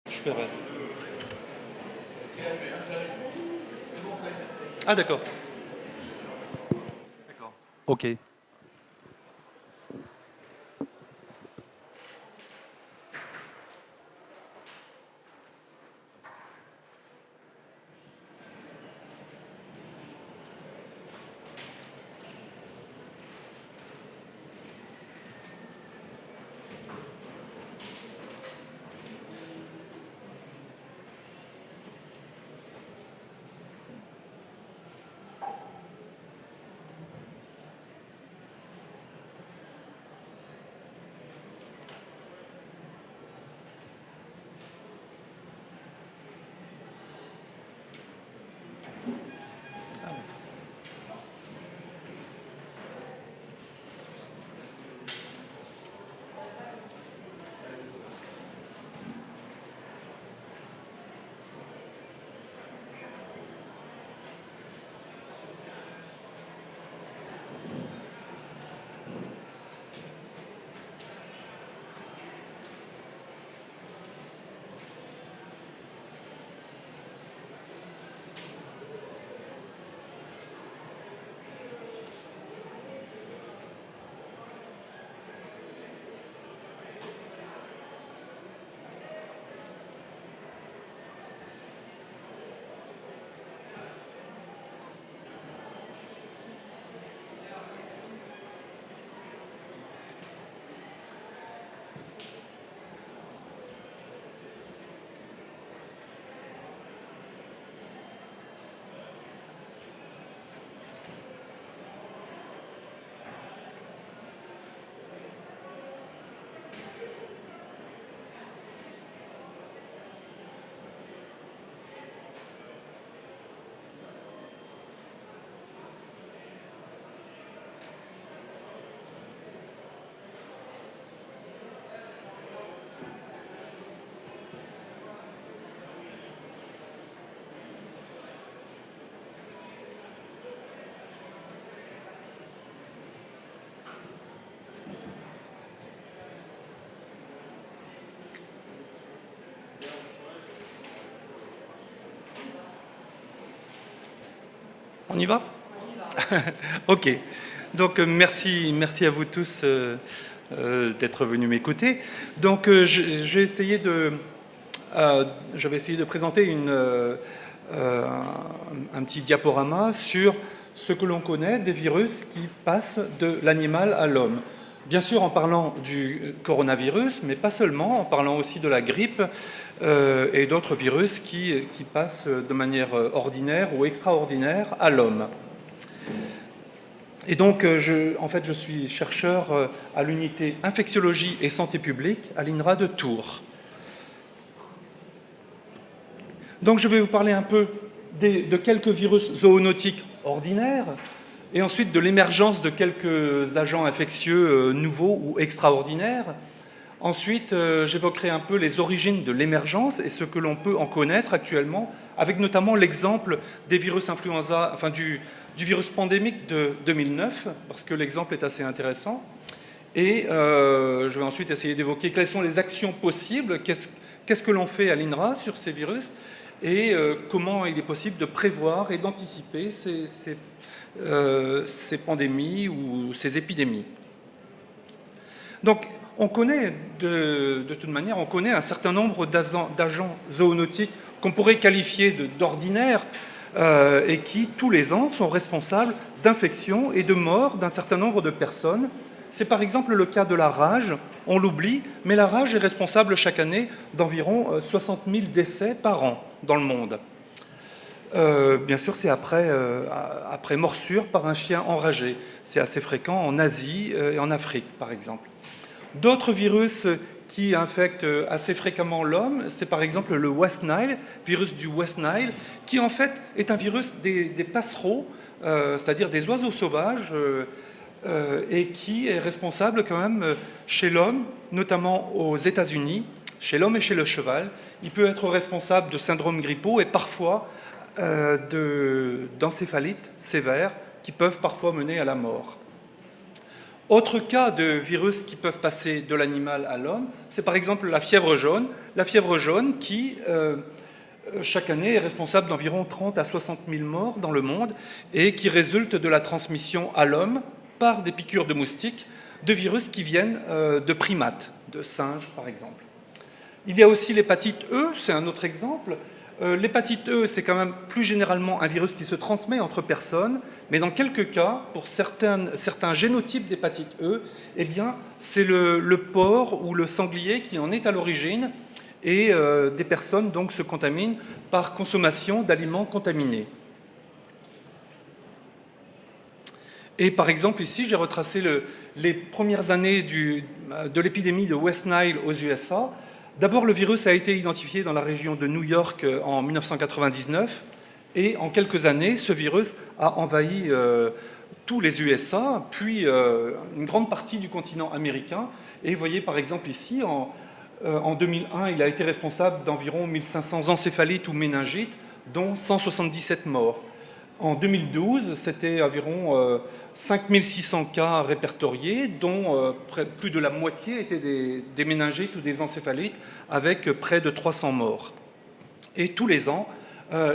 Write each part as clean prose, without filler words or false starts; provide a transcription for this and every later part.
Je ferai. Ah d'accord. D'accord. Ok. On y va? Ok. Donc merci à vous tous d'être venus m'écouter. Donc je vais essayer de présenter un petit diaporama sur ce que l'on connaît des virus qui passent de l'animal à l'homme. Bien sûr en parlant du coronavirus, mais pas seulement, en parlant aussi de la grippe et d'autres virus qui passent de manière ordinaire ou extraordinaire à l'homme. Et donc, je suis chercheur à l'unité infectiologie et santé publique à l'INRA de Tours. Donc, je vais vous parler un peu de quelques virus zoonotiques ordinaires et ensuite de l'émergence de quelques agents infectieux nouveaux ou extraordinaires. Ensuite, j'évoquerai un peu les origines de l'émergence et ce que l'on peut en connaître actuellement, avec notamment l'exemple des virus influenza, enfin du virus pandémique de 2009, parce que l'exemple est assez intéressant. Et je vais ensuite essayer d'évoquer quelles sont les actions possibles, qu'est-ce que l'on fait à l'INRA sur ces virus, et comment il est possible de prévoir et d'anticiper ces pandémies ou ces épidémies. Donc, on connaît, de toute manière, on connaît un certain nombre d'agents zoonotiques qu'on pourrait qualifier d'ordinaires et qui, tous les ans, sont responsables d'infections et de morts d'un certain nombre de personnes. C'est par exemple le cas de la rage, on l'oublie, mais la rage est responsable chaque année d'environ 60 000 décès par an dans le monde. Bien sûr, c'est après morsure par un chien enragé. C'est assez fréquent en Asie et en Afrique, par exemple. D'autres virus qui infectent assez fréquemment l'homme, c'est par exemple le West Nile, virus du West Nile, qui en fait est un virus des passereaux, c'est-à-dire des oiseaux sauvages, et qui est responsable quand même chez l'homme, notamment aux États-Unis, chez l'homme et chez le cheval. Il peut être responsable de syndrome grippaux et parfois d'encéphalites sévères qui peuvent parfois mener à la mort. Autre cas de virus qui peuvent passer de l'animal à l'homme, c'est par exemple la fièvre jaune. La fièvre jaune qui, chaque année, est responsable d'environ 30 à 60 000 morts dans le monde et qui résulte de la transmission à l'homme par des piqûres de moustiques de virus qui viennent de primates, de singes par exemple. Il y a aussi l'hépatite E, c'est un autre exemple. L'hépatite E, c'est quand même plus généralement un virus qui se transmet entre personnes, mais dans quelques cas, pour certains génotypes d'hépatite E, eh bien, c'est le porc ou le sanglier qui en est à l'origine, et des personnes donc se contaminent par consommation d'aliments contaminés. Et par exemple, ici, j'ai retracé les premières années de l'épidémie de West Nile aux USA. D'abord, le virus a été identifié dans la région de New York en 1999, et en quelques années, ce virus a envahi tous les USA, puis une grande partie du continent américain. Et vous voyez par exemple ici, en 2001, il a été responsable d'environ 1500 encéphalites ou méningites, dont 177 morts. En 2012, c'était environ 5600 cas répertoriés, dont plus de la moitié étaient des méningites ou des encéphalites, avec près de 300 morts. Et tous les ans,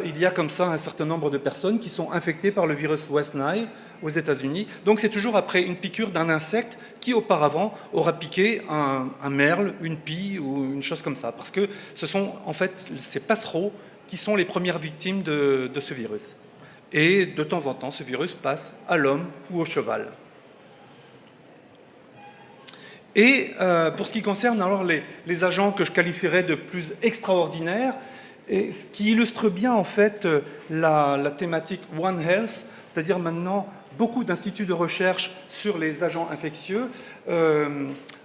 il y a comme ça un certain nombre de personnes qui sont infectées par le virus West Nile aux États-Unis. Donc c'est toujours après une piqûre d'un insecte qui auparavant aura piqué un merle, une pie ou une chose comme ça. Parce que ce sont en fait ces passereaux qui sont les premières victimes de ce virus. Et de temps en temps, ce virus passe à l'homme ou au cheval. Et pour ce qui concerne alors les agents que je qualifierais de plus extraordinaires, et ce qui illustre bien en fait la thématique One Health, c'est-à-dire maintenant beaucoup d'instituts de recherche sur les agents infectieux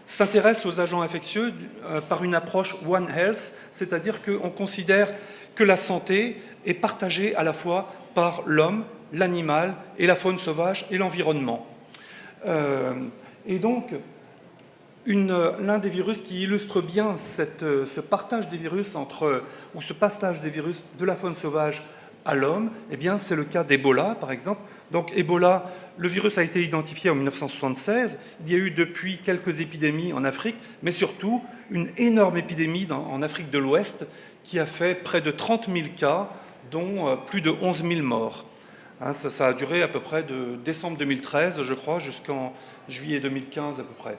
s'intéressent aux agents infectieux par une approche One Health, c'est-à-dire qu'on considère que la santé est partagée à la fois par l'homme, l'animal et la faune sauvage et l'environnement. Et donc, l'un des virus qui illustre bien ce partage des virus ou ce passage des virus de la faune sauvage à l'homme, eh bien, c'est le cas d'Ebola, par exemple. Donc, Ebola, le virus a été identifié en 1976. Il y a eu depuis quelques épidémies en Afrique, mais surtout une énorme épidémie en Afrique de l'Ouest qui a fait près de 30 000 cas, dont plus de 11 000 morts. Ça a duré à peu près de décembre 2013, je crois, jusqu'en juillet 2015 à peu près.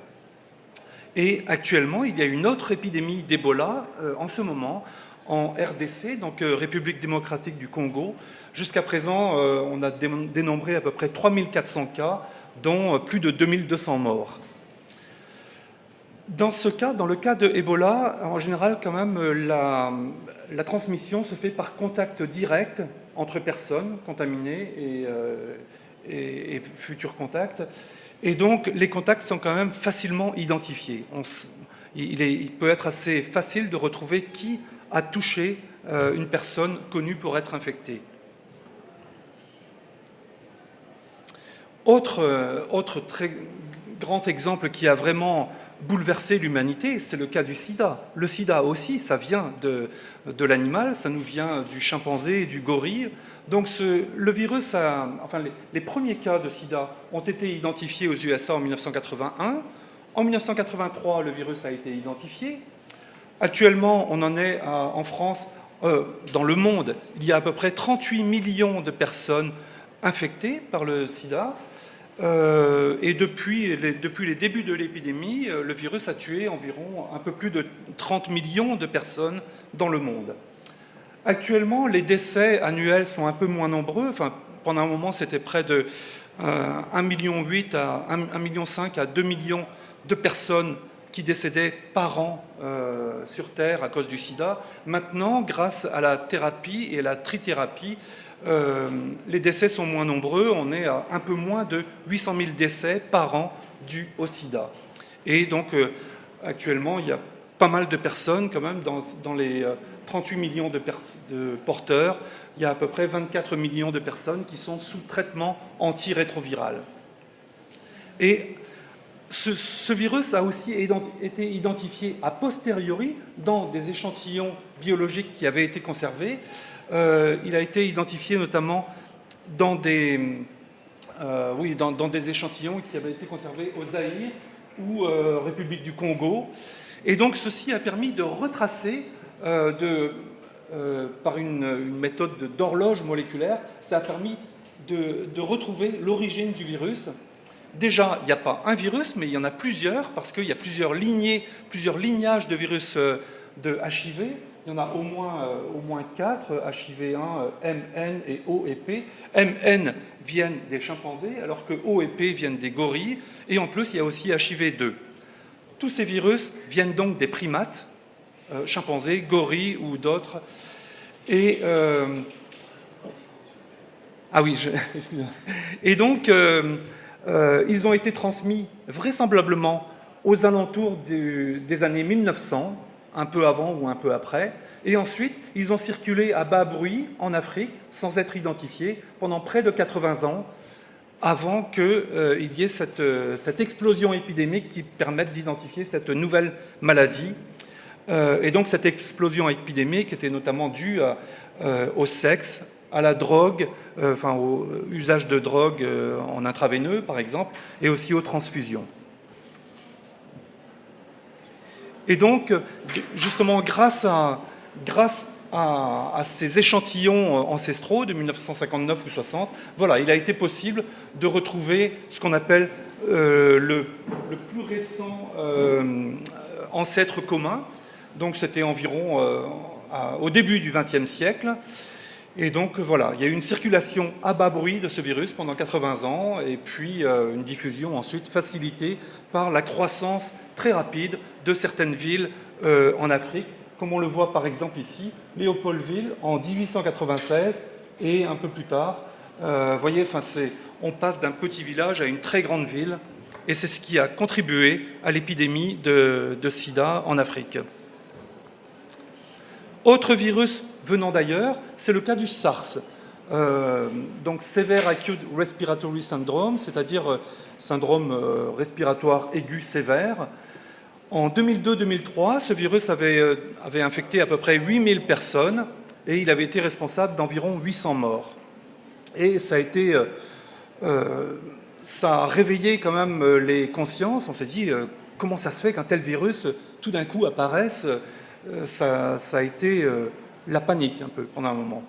Et actuellement, il y a une autre épidémie d'Ebola en ce moment en RDC, donc République démocratique du Congo. Jusqu'à présent, on a dénombré à peu près 3400 cas, dont plus de 2200 morts. Dans le cas de Ebola, en général, quand même, la transmission se fait par contact direct entre personnes contaminées et futurs contacts. Et donc, les contacts sont quand même facilement identifiés. Il peut être assez facile de retrouver qui a touché une personne connue pour être infectée. Autre très grand exemple qui a vraiment bouleversé l'humanité, c'est le cas du sida. Le sida aussi, ça vient de l'animal, ça nous vient du chimpanzé et du gorille. Donc le virus les premiers cas de sida ont été identifiés aux USA en 1981. En 1983, le virus a été identifié. Actuellement, on en est en France, dans le monde, il y a à peu près 38 millions de personnes infectées par le sida. Et depuis les débuts de l'épidémie, le virus a tué environ un peu plus de 30 millions de personnes dans le monde. Actuellement, les décès annuels sont un peu moins nombreux. Enfin, pendant un moment, c'était près de 1,8 million à 1,5 million à 2 millions de personnes qui décédaient par an sur Terre à cause du sida. Maintenant, grâce à la thérapie et à la trithérapie, les décès sont moins nombreux. On est à un peu moins de 800 000 décès par an dus au sida. Et donc, actuellement, il y a pas mal de personnes, quand même, dans les 38 millions de porteurs, il y a à peu près 24 millions de personnes qui sont sous traitement antirétroviral. Et ce virus a aussi été identifié a posteriori dans des échantillons biologiques qui avaient été conservés. Il a été identifié notamment dans des oui, dans des échantillons qui avaient été conservés au Zaïre ou République du Congo. Et donc ceci a permis de retracer, par une méthode d'horloge moléculaire, ça a permis de retrouver l'origine du virus. Déjà, il n'y a pas un virus, mais il y en a plusieurs, parce qu'il y a plusieurs lignages de virus de HIV. Il y en a au moins 4, HIV1, MN et O et P. MN viennent des chimpanzés, alors que O et P viennent des gorilles. Et en plus, il y a aussi HIV2. Tous ces virus viennent donc des primates, chimpanzés, gorilles ou d'autres. Et ah oui, excusez-moi. Et donc, ils ont été transmis vraisemblablement aux alentours des années 1900, un peu avant ou un peu après. Et ensuite, ils ont circulé à bas bruit en Afrique, sans être identifiés, pendant près de 80 ans, avant qu'il y ait cette explosion épidémique qui permette d'identifier cette nouvelle maladie. Et donc cette explosion épidémique était notamment due au sexe, à la drogue, au usage de drogue en intraveineux par exemple, et aussi aux transfusions. Et donc, justement, grâce à ces échantillons ancestraux de 1959 ou 60, voilà, il a été possible de retrouver ce qu'on appelle le plus récent ancêtre commun. Donc c'était environ au début du XXe siècle. Et donc voilà, il y a eu une circulation à bas bruit de ce virus pendant 80 ans, et puis une diffusion ensuite facilitée par la croissance très rapide de certaines villes en Afrique, comme on le voit par exemple ici, Léopoldville en 1896 et un peu plus tard. Vous voyez, on passe d'un petit village à une très grande ville, et c'est ce qui a contribué à l'épidémie de sida en Afrique. Autre virus venant d'ailleurs, c'est le cas du SARS. Donc Severe Acute Respiratory Syndrome, c'est-à-dire syndrome respiratoire aigu sévère. En 2002-2003, ce virus avait infecté à peu près 8000 personnes et il avait été responsable d'environ 800 morts. Et ça a réveillé quand même les consciences. On s'est dit, comment ça se fait qu'un tel virus, tout d'un coup, apparaisse? Ça a été la panique un peu pendant un moment.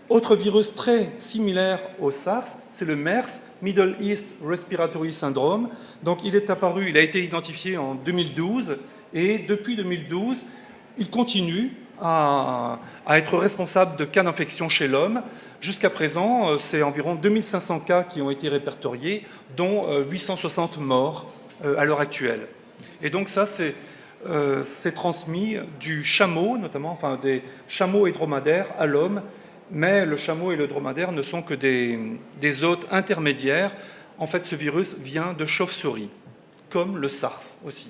Autre virus très similaire au SARS, c'est le MERS, Middle East Respiratory Syndrome. Donc il est apparu, il a été identifié en 2012, et depuis 2012, il continue à être responsable de cas d'infection chez l'homme. Jusqu'à présent, c'est environ 2500 cas qui ont été répertoriés, dont 860 morts à l'heure actuelle. Et donc ça, c'est transmis du chameau, notamment, des chameaux et dromadaires à l'homme, mais le chameau et le dromadaire ne sont que des hôtes intermédiaires. En fait, ce virus vient de chauves-souris, comme le SARS aussi.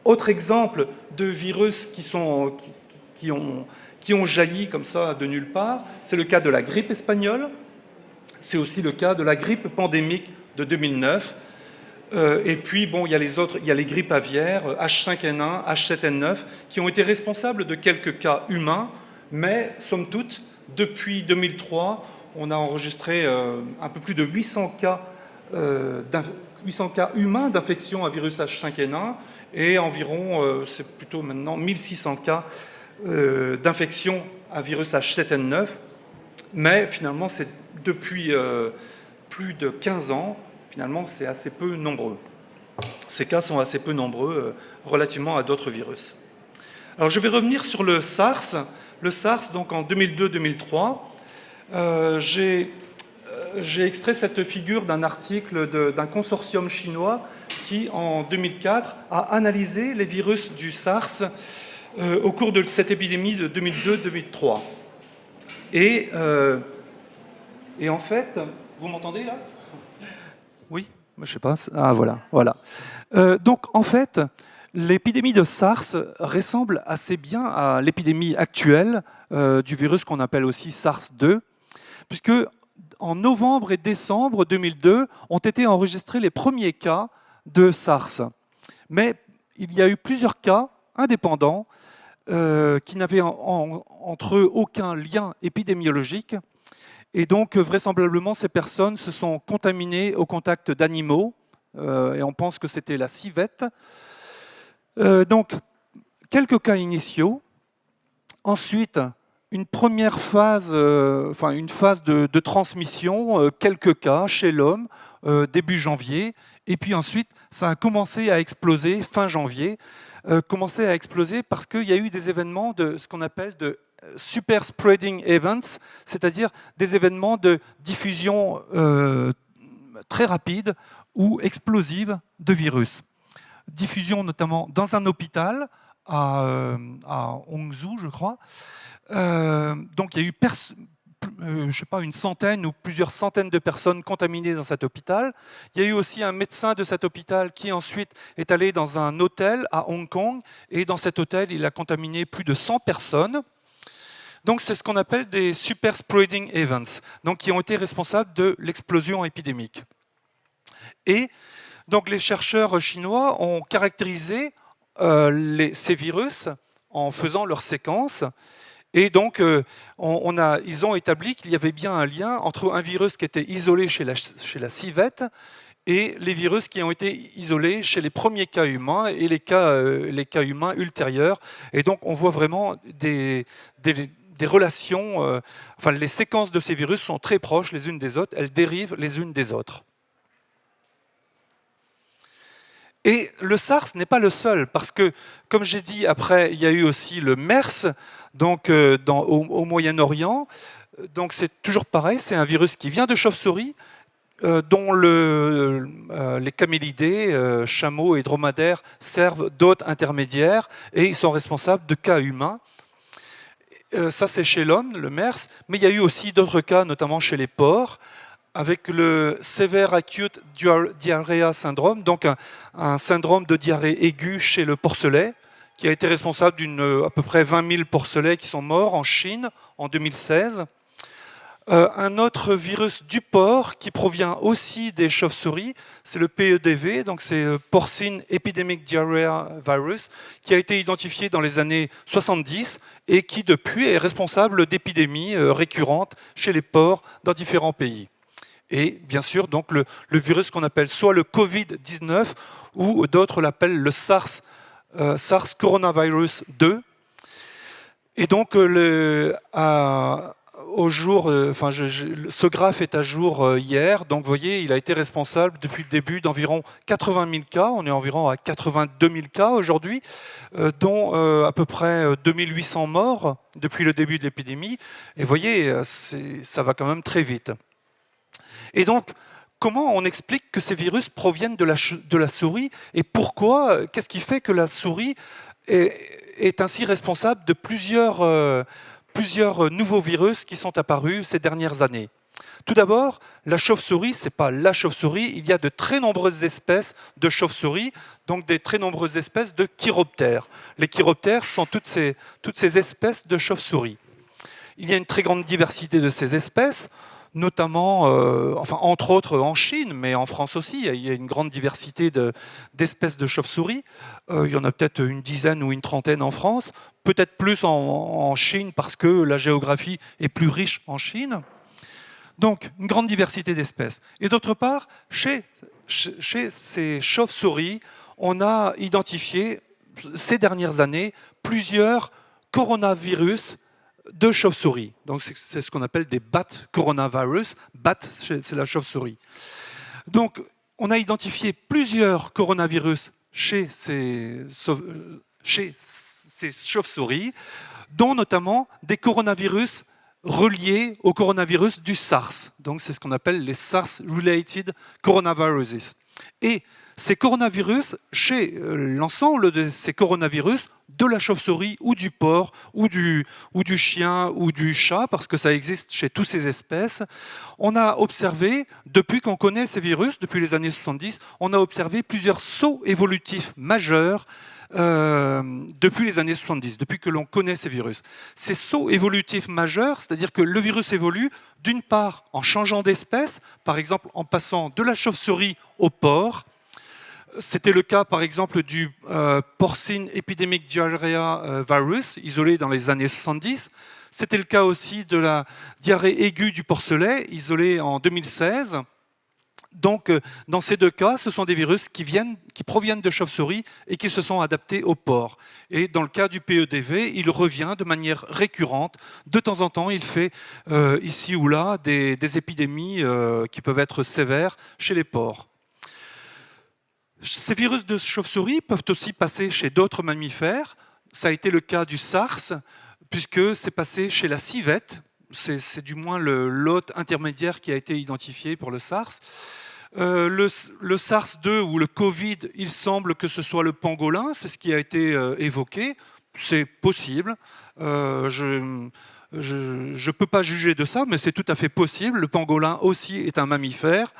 Autre exemple de virus qui ont jailli comme ça de nulle part, c'est le cas de la grippe espagnole. C'est aussi le cas de la grippe pandémique de 2009. Et puis, bon, il y a les grippes aviaires, H5N1, H7N9, qui ont été responsables de quelques cas humains, mais, somme toute, depuis 2003, on a enregistré un peu plus de 800 cas humains d'infection à virus H5N1 et environ, c'est plutôt maintenant, 1600 cas d'infection à virus H7N9. Mais finalement, c'est depuis plus de 15 ans, finalement, c'est assez peu nombreux. Ces cas sont assez peu nombreux relativement à d'autres virus. Alors, je vais revenir sur le SARS. Le SARS, donc en 2002-2003, j'ai extrait cette figure d'un article d'un consortium chinois qui, en 2004, a analysé les virus du SARS au cours de cette épidémie de 2002-2003. Et en fait, vous m'entendez là? Oui, je ne sais pas. Ah, voilà. Donc, en fait, l'épidémie de SARS ressemble assez bien à l'épidémie actuelle du virus qu'on appelle aussi SARS-2, puisque en novembre et décembre 2002 ont été enregistrés les premiers cas de SARS. Mais il y a eu plusieurs cas indépendants qui n'avaient entre eux aucun lien épidémiologique. Et donc, vraisemblablement, ces personnes se sont contaminées au contact d'animaux, et on pense que c'était la civette. Donc, quelques cas initiaux. Ensuite, une première phase, une phase de transmission, quelques cas chez l'homme, début janvier. Et puis ensuite, ça a commencé à exploser fin janvier. Commencé à exploser parce qu'il y a eu des événements de ce qu'on appelle de super spreading events, c'est-à-dire des événements de diffusion très rapide ou explosive de virus. Diffusion notamment dans un hôpital à Hangzhou, je crois. Donc il y a eu je sais pas, une centaine ou plusieurs centaines de personnes contaminées dans cet hôpital. Il y a eu aussi un médecin de cet hôpital qui ensuite est allé dans un hôtel à Hong Kong, et dans cet hôtel, il a contaminé plus de 100 personnes. Donc c'est ce qu'on appelle des super spreading events, donc qui ont été responsables de l'explosion épidémique. Et donc les chercheurs chinois ont caractérisé ces virus en faisant leurs séquences. Et donc, ils ont établi qu'il y avait bien un lien entre un virus qui était isolé chez la civette et les virus qui ont été isolés chez les premiers cas humains et les cas humains ultérieurs. Et donc, on voit vraiment des relations, les séquences de ces virus sont très proches les unes des autres, elles dérivent les unes des autres. Et le SARS n'est pas le seul, parce que, comme j'ai dit, après, il y a eu aussi le MERS, donc au Moyen-Orient. Donc c'est toujours pareil, c'est un virus qui vient de chauve-souris, dont les camélidés, chameaux et dromadaires servent d'hôtes intermédiaires, et ils sont responsables de cas humains. Ça, c'est chez l'homme, le MERS, mais il y a eu aussi d'autres cas, notamment chez les porcs, avec le Severe Acute Diarrhea Syndrome, donc un syndrome de diarrhée aiguë chez le porcelet, qui a été responsable d'à peu près 20 000 porcelets qui sont morts en Chine en 2016. Un autre virus du porc qui provient aussi des chauves-souris, c'est le PEDV, donc c'est Porcine Epidemic Diarrhea Virus, qui a été identifié dans les années 70 et qui depuis est responsable d'épidémies récurrentes chez les porcs dans différents pays. Et bien sûr, donc le virus qu'on appelle soit le Covid-19 ou d'autres l'appellent le SARS coronavirus 2. Et donc, ce graphe est à jour hier. Donc, vous voyez, il a été responsable depuis le début d'environ 80 000 cas. On est environ à 82 000 cas aujourd'hui, dont à peu près 2800 morts depuis le début de l'épidémie. Et vous voyez, ça va quand même très vite. Et donc, comment on explique que ces virus proviennent de la souris, et pourquoi, qu'est-ce qui fait que la souris est ainsi responsable de plusieurs nouveaux virus qui sont apparus ces dernières années? Tout d'abord, la chauve-souris, ce n'est pas la chauve-souris, il y a de très nombreuses espèces de chauves-souris, donc des très nombreuses espèces de chiroptères. Les chiroptères sont toutes ces espèces de chauves-souris. Il y a une très grande diversité de ces espèces, notamment, entre autres en Chine, mais en France aussi, il y a une grande diversité d'espèces de chauves-souris. Il y en a peut-être une dizaine ou une trentaine en France, peut-être plus en Chine parce que la géographie est plus riche en Chine. Donc, une grande diversité d'espèces. Et d'autre part, chez ces chauves-souris, on a identifié ces dernières années plusieurs coronavirus de chauve-souris. Donc c'est ce qu'on appelle des bat coronavirus. Bat, c'est la chauve-souris. Donc on a identifié plusieurs coronavirus chez ces chauves-souris, dont notamment des coronavirus reliés au coronavirus du SARS. Donc c'est ce qu'on appelle les SARS-related coronaviruses. Et ces coronavirus, chez l'ensemble de ces coronavirus, de la chauve-souris ou du porc ou du chien ou du chat, parce que ça existe chez toutes ces espèces, on a observé, depuis qu'on connaît ces virus, depuis les années 70, on a observé plusieurs sauts évolutifs majeurs depuis les années 70, depuis que l'on connaît ces virus. Ces sauts évolutifs majeurs, c'est-à-dire que le virus évolue d'une part en changeant d'espèce, par exemple en passant de la chauve-souris au porc, C'était le cas, par exemple, du Porcine Epidemic Diarrhea Virus, isolé dans les années 70. C'était le cas aussi de la diarrhée aiguë du porcelet, isolé en 2016. Donc, dans ces deux cas, ce sont des virus qui proviennent de chauves-souris et qui se sont adaptés aux porcs. Et dans le cas du PEDV, il revient de manière récurrente. De temps en temps, il fait ici ou là des épidémies qui peuvent être sévères chez les porcs. Ces virus de chauve-souris peuvent aussi passer chez d'autres mammifères. Ça a été le cas du SARS, puisque c'est passé chez la civette. C'est du moins le lot intermédiaire qui a été identifié pour le SARS. Le SARS-2 ou le Covid, il semble que ce soit le pangolin, c'est ce qui a été évoqué. C'est possible. Je ne peux pas juger de ça, mais c'est tout à fait possible. Le pangolin aussi est un mammifère.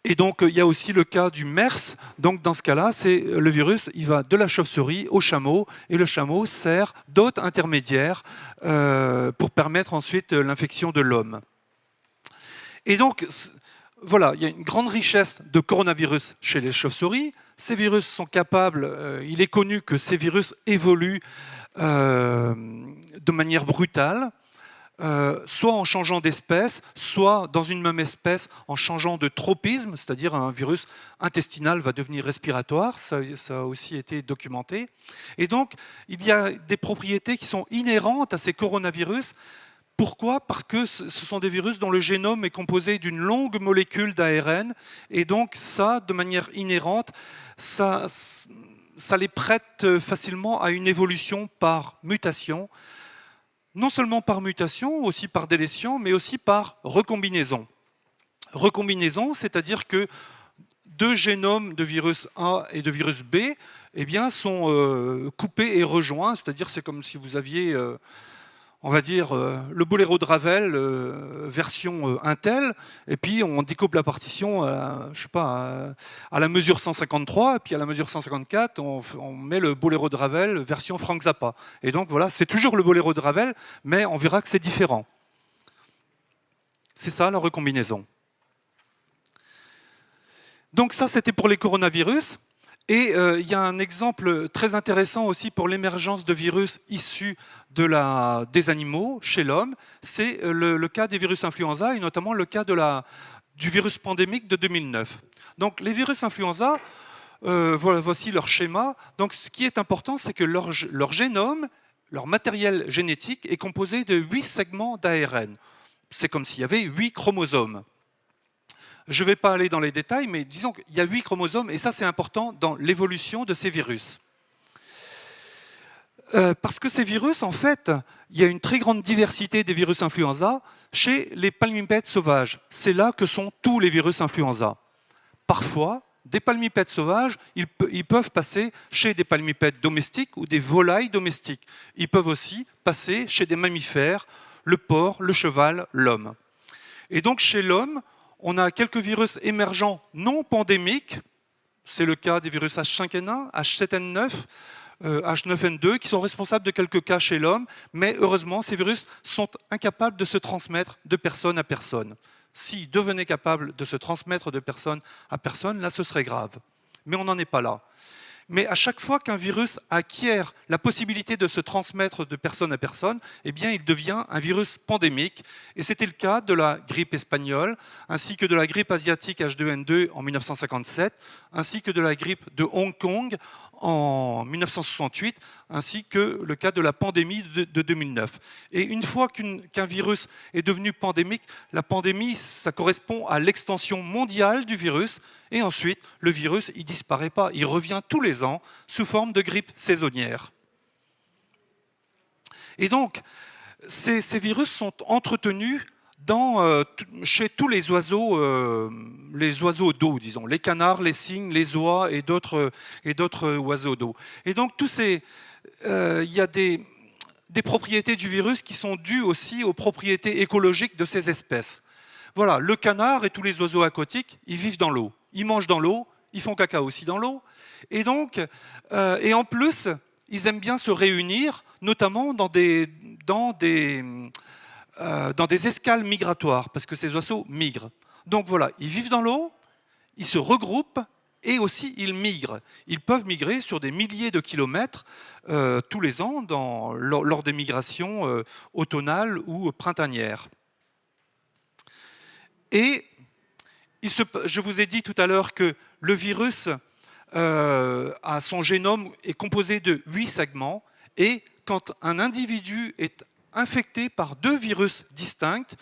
Et donc, il y a aussi le cas du MERS. Donc, dans ce cas-là, le virus, il va de la chauve-souris au chameau, et le chameau sert d'hôte intermédiaire pour permettre ensuite l'infection de l'homme. Et donc, voilà, il y a une grande richesse de coronavirus chez les chauves-souris. Ces virus sont capables, il est connu que ces virus évoluent de manière brutale. Soit en changeant d'espèce, soit dans une même espèce en changeant de tropisme, c'est-à-dire un virus intestinal va devenir respiratoire, ça a aussi été documenté. Et donc, il y a des propriétés qui sont inhérentes à ces coronavirus. Pourquoi ? Parce que ce sont des virus dont le génome est composé d'une longue molécule d'ARN, et donc ça, de manière inhérente, ça les prête facilement à une évolution par mutation. Non seulement par mutation, aussi par délétion, mais aussi par recombinaison. Recombinaison, c'est-à-dire que deux génomes de virus A et de virus B eh bien, sont coupés et rejoints, c'est-à-dire c'est comme si vous aviez, on va dire, le boléro de Ravel version Intel, et puis on découpe la partition je sais pas, à la mesure 153, et puis à la mesure 154, on met le boléro de Ravel version Frank Zappa. Et donc voilà, c'est toujours le boléro de Ravel, mais on verra que c'est différent. C'est ça la recombinaison. Donc ça, c'était pour les coronavirus. Et il y a un exemple très intéressant aussi pour l'émergence de virus issus des animaux chez l'homme. C'est le cas des virus influenza et notamment le cas du virus pandémique de 2009. Donc les virus influenza, voici leur schéma. Donc ce qui est important, c'est que leur génome, leur matériel génétique est composé de 8 segments d'ARN. C'est comme s'il y avait 8 chromosomes. Je ne vais pas aller dans les détails, mais disons qu'il y a 8 chromosomes, et ça c'est important dans l'évolution de ces virus. Parce que ces virus, en fait, il y a une très grande diversité des virus influenza chez les palmipèdes sauvages. C'est là que sont tous les virus influenza. Parfois, des palmipèdes sauvages, ils peuvent passer chez des palmipèdes domestiques ou des volailles domestiques. Ils peuvent aussi passer chez des mammifères, le porc, le cheval, l'homme. Et donc chez l'homme, on a quelques virus émergents non pandémiques, c'est le cas des virus H5N1, H7N9, H9N2, qui sont responsables de quelques cas chez l'homme, mais heureusement, ces virus sont incapables de se transmettre de personne à personne. S'ils devenaient capables de se transmettre de personne à personne, là, ce serait grave. Mais on n'en est pas là. Mais à chaque fois qu'un virus acquiert la possibilité de se transmettre de personne à personne, eh bien, il devient un virus pandémique. Et c'était le cas de la grippe espagnole, ainsi que de la grippe asiatique H2N2 en 1957, ainsi que de la grippe de Hong Kong en 1968, ainsi que le cas de la pandémie de 2009. Et une fois qu'un virus est devenu pandémique, la pandémie, ça correspond à l'extension mondiale du virus, et ensuite, le virus, il ne disparaît pas, il revient tous les ans sous forme de grippe saisonnière. Et donc, ces virus sont entretenus chez tous les oiseaux d'eau, disons, les canards, les cygnes, les oies et d'autres oiseaux d'eau. Et donc, il y a des propriétés du virus qui sont dues aussi aux propriétés écologiques de ces espèces. Voilà, le canard et tous les oiseaux aquatiques, ils vivent dans l'eau. Ils mangent dans l'eau, ils font caca aussi dans l'eau. Et donc, et en plus, ils aiment bien se réunir, notamment dans des escales migratoires, parce que ces oiseaux migrent. Donc voilà, ils vivent dans l'eau, ils se regroupent et aussi ils migrent. Ils peuvent migrer sur des milliers de kilomètres tous les ans lors des migrations automnales ou printanières. Et je vous ai dit tout à l'heure que le virus, son génome est composé de 8 segments, et quand un individu est infecté par 2 virus distincts,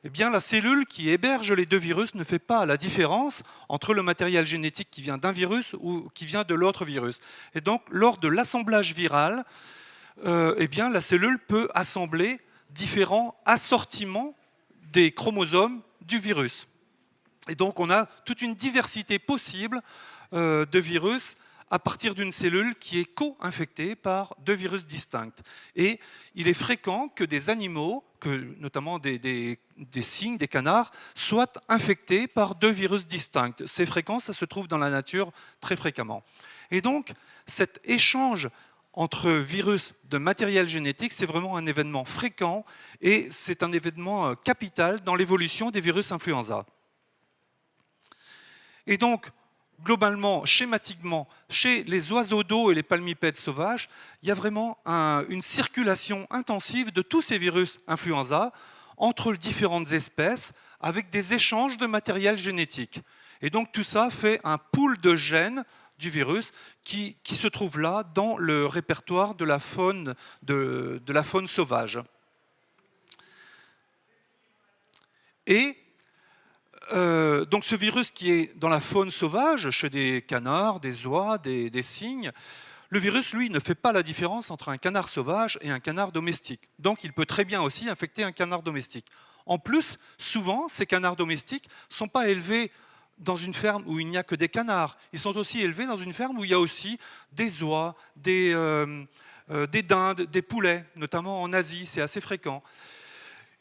eh bien, la cellule qui héberge les 2 virus ne fait pas la différence entre le matériel génétique qui vient d'un virus ou qui vient de l'autre virus. Et donc, lors de l'assemblage viral, eh bien, la cellule peut assembler différents assortiments des chromosomes du virus. Et donc, on a toute une diversité possible de virus à partir d'une cellule qui est co-infectée par 2 virus distincts. Et il est fréquent que des animaux, notamment des cygnes, des canards, soient infectés par 2 virus distincts. C'est fréquent, ça se trouve dans la nature très fréquemment. Et donc, cet échange entre virus de matériel génétique, c'est vraiment un événement fréquent et c'est un événement capital dans l'évolution des virus influenza. Et donc, globalement, schématiquement, chez les oiseaux d'eau et les palmipèdes sauvages, il y a vraiment une circulation intensive de tous ces virus influenza entre différentes espèces avec des échanges de matériel génétique. Et donc tout ça fait un pool de gènes du virus qui se trouve là dans le répertoire de la faune sauvage. Et donc ce virus qui est dans la faune sauvage, chez des canards, des oies, des cygnes, le virus, lui, ne fait pas la différence entre un canard sauvage et un canard domestique. Donc il peut très bien aussi infecter un canard domestique. En plus, souvent, ces canards domestiques ne sont pas élevés dans une ferme où il n'y a que des canards. Ils sont aussi élevés dans une ferme où il y a aussi des oies, des dindes, des poulets, notamment en Asie, c'est assez fréquent.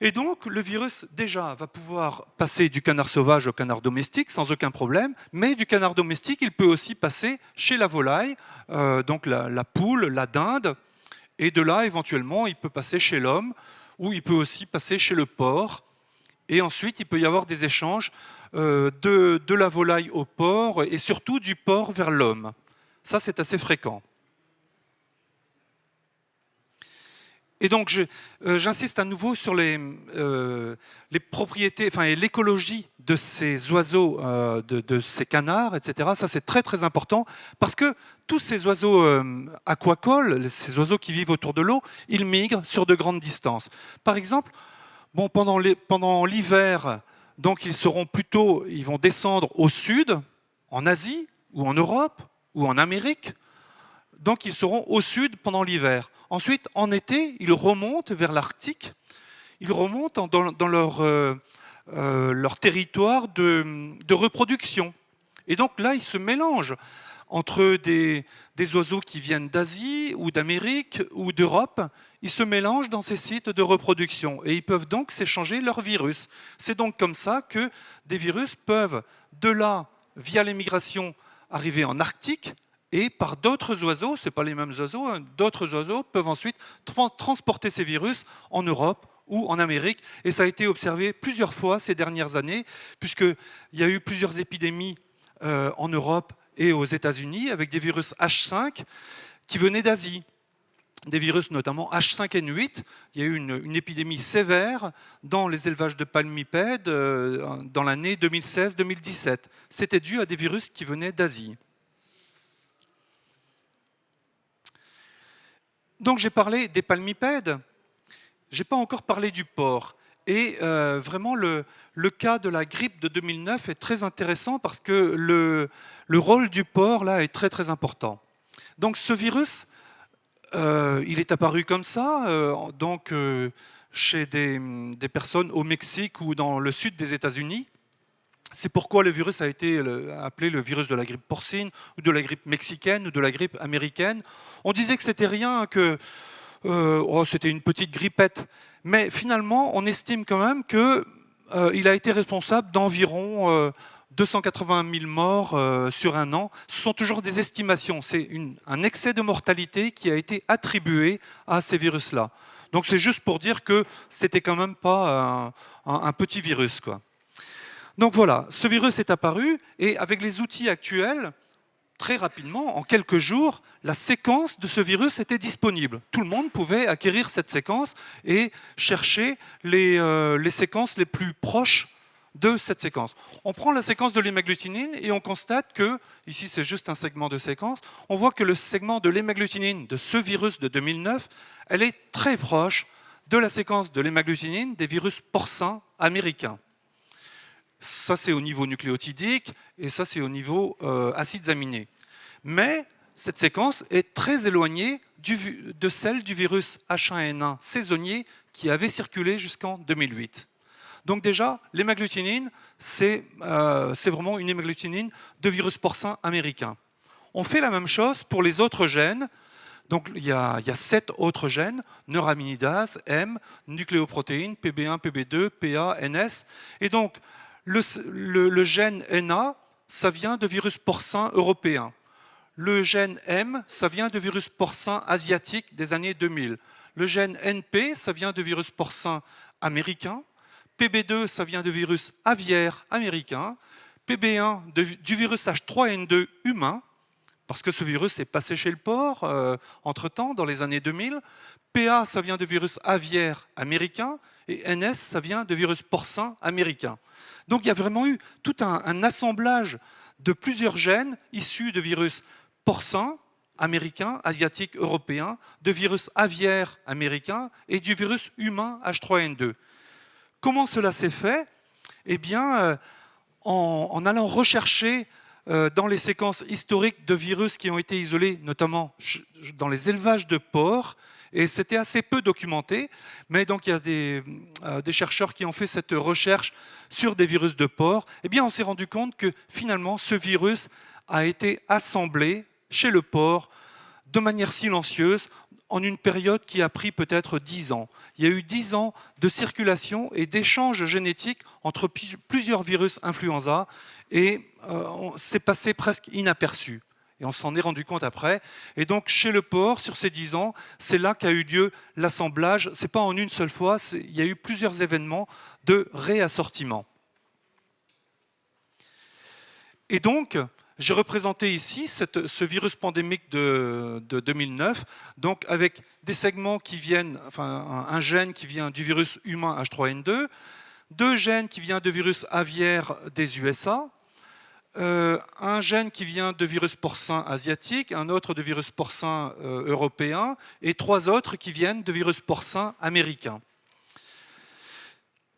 Et donc, le virus, déjà, va pouvoir passer du canard sauvage au canard domestique sans aucun problème, mais du canard domestique, il peut aussi passer chez la volaille, donc la poule, la dinde, et de là, éventuellement, il peut passer chez l'homme, ou il peut aussi passer chez le porc, et ensuite, il peut y avoir des échanges de la volaille au porc, et surtout du porc vers l'homme. Ça, c'est assez fréquent. Et donc, j'insiste à nouveau sur les propriétés, enfin l'écologie de ces oiseaux, de ces canards, etc. Ça, c'est très très important parce que tous ces oiseaux aquacoles, ces oiseaux qui vivent autour de l'eau, ils migrent sur de grandes distances. Par exemple, bon, pendant l'hiver, donc ils vont descendre au sud, en Asie ou en Europe ou en Amérique. Donc ils seront au sud pendant l'hiver. Ensuite, en été, ils remontent vers l'Arctique. Ils remontent dans leur territoire de reproduction. Et donc là, ils se mélangent entre des oiseaux qui viennent d'Asie ou d'Amérique ou d'Europe. Ils se mélangent dans ces sites de reproduction et ils peuvent donc s'échanger leurs virus. C'est donc comme ça que des virus peuvent, de là, via l'émigration, arriver en Arctique, et par d'autres oiseaux, ce n'est pas les mêmes oiseaux, hein, d'autres oiseaux peuvent ensuite transporter ces virus en Europe ou en Amérique. Et ça a été observé plusieurs fois ces dernières années, puisqu'il y a eu plusieurs épidémies en Europe et aux États-Unis avec des virus H5 qui venaient d'Asie. Des virus notamment H5N8. Il y a eu une épidémie sévère dans les élevages de palmipèdes dans l'année 2016-2017. C'était dû à des virus qui venaient d'Asie. Donc j'ai parlé des palmipèdes, je n'ai pas encore parlé du porc. Et vraiment, le cas de la grippe de 2009 est très intéressant parce que le rôle du porc là est très très important. Donc ce virus, il est apparu comme ça, chez des personnes au Mexique ou dans le sud des États-Unis. C'est pourquoi le virus a été appelé le virus de la grippe porcine, ou de la grippe mexicaine, ou de la grippe américaine. On disait que c'était rien, que c'était une petite grippette. Mais finalement, on estime quand même qu'il a été responsable d'environ 280 000 morts sur un an. Ce sont toujours des estimations. C'est un excès de mortalité qui a été attribué à ces virus-là. Donc c'est juste pour dire que c'était quand même pas un petit virus, quoi. Donc voilà, ce virus est apparu et avec les outils actuels, très rapidement, en quelques jours, la séquence de ce virus était disponible. Tout le monde pouvait acquérir cette séquence et chercher les séquences les plus proches de cette séquence. On prend la séquence de l'hémagglutinine et on constate que, ici c'est juste un segment de séquence, on voit que le segment de l'hémagglutinine de ce virus de 2009, elle est très proche de la séquence de l'hémagglutinine des virus porcins américains. Ça, c'est au niveau nucléotidique et ça, c'est au niveau acides aminés. Mais cette séquence est très éloignée de celle du virus H1N1 saisonnier qui avait circulé jusqu'en 2008. Donc déjà, l'hémagglutinine, c'est vraiment une hémagglutinine de virus porcin américain. On fait la même chose pour les autres gènes. Donc il y a 7 autres gènes, neuraminidase, M, nucléoprotéines, PB1, PB2, PA, NS. Et donc, le gène NA, ça vient de virus porcin européen. Le gène M, ça vient de virus porcin asiatique des années 2000. Le gène NP, ça vient de virus porcin américain. PB2, ça vient de virus aviaire américain. PB1, du virus H3N2 humain, parce que ce virus est passé chez le porc entre-temps, dans les années 2000. PA, ça vient de virus aviaire américain. Et NS, ça vient de virus porcin américain. Donc il y a vraiment eu tout un assemblage de plusieurs gènes issus de virus porcins américains, asiatiques, européens, de virus aviaires américains et du virus humain H3N2. Comment cela s'est fait? Eh bien, en allant rechercher dans les séquences historiques de virus qui ont été isolés, notamment dans les élevages de porcs, et c'était assez peu documenté, mais donc il y a des chercheurs qui ont fait cette recherche sur des virus de porc. Eh bien, on s'est rendu compte que finalement, ce virus a été assemblé chez le porc de manière silencieuse en une période qui a pris peut-être 10 ans. Il y a eu 10 ans de circulation et d'échange génétique entre plusieurs virus influenza et c'est passé presque inaperçu. Et on s'en est rendu compte après. Et donc, chez le porc, sur ces 10 ans, c'est là qu'a eu lieu l'assemblage. Ce n'est pas en une seule fois, il y a eu plusieurs événements de réassortiment. Et donc, j'ai représenté ici ce virus pandémique de 2009, donc avec des segments qui viennent, enfin un gène qui vient du virus humain H3N2, 2 gènes qui viennent de virus aviaire des USA, un gène qui vient de virus porcin asiatique, un autre de virus porcin européen, et 3 autres qui viennent de virus porcin américain.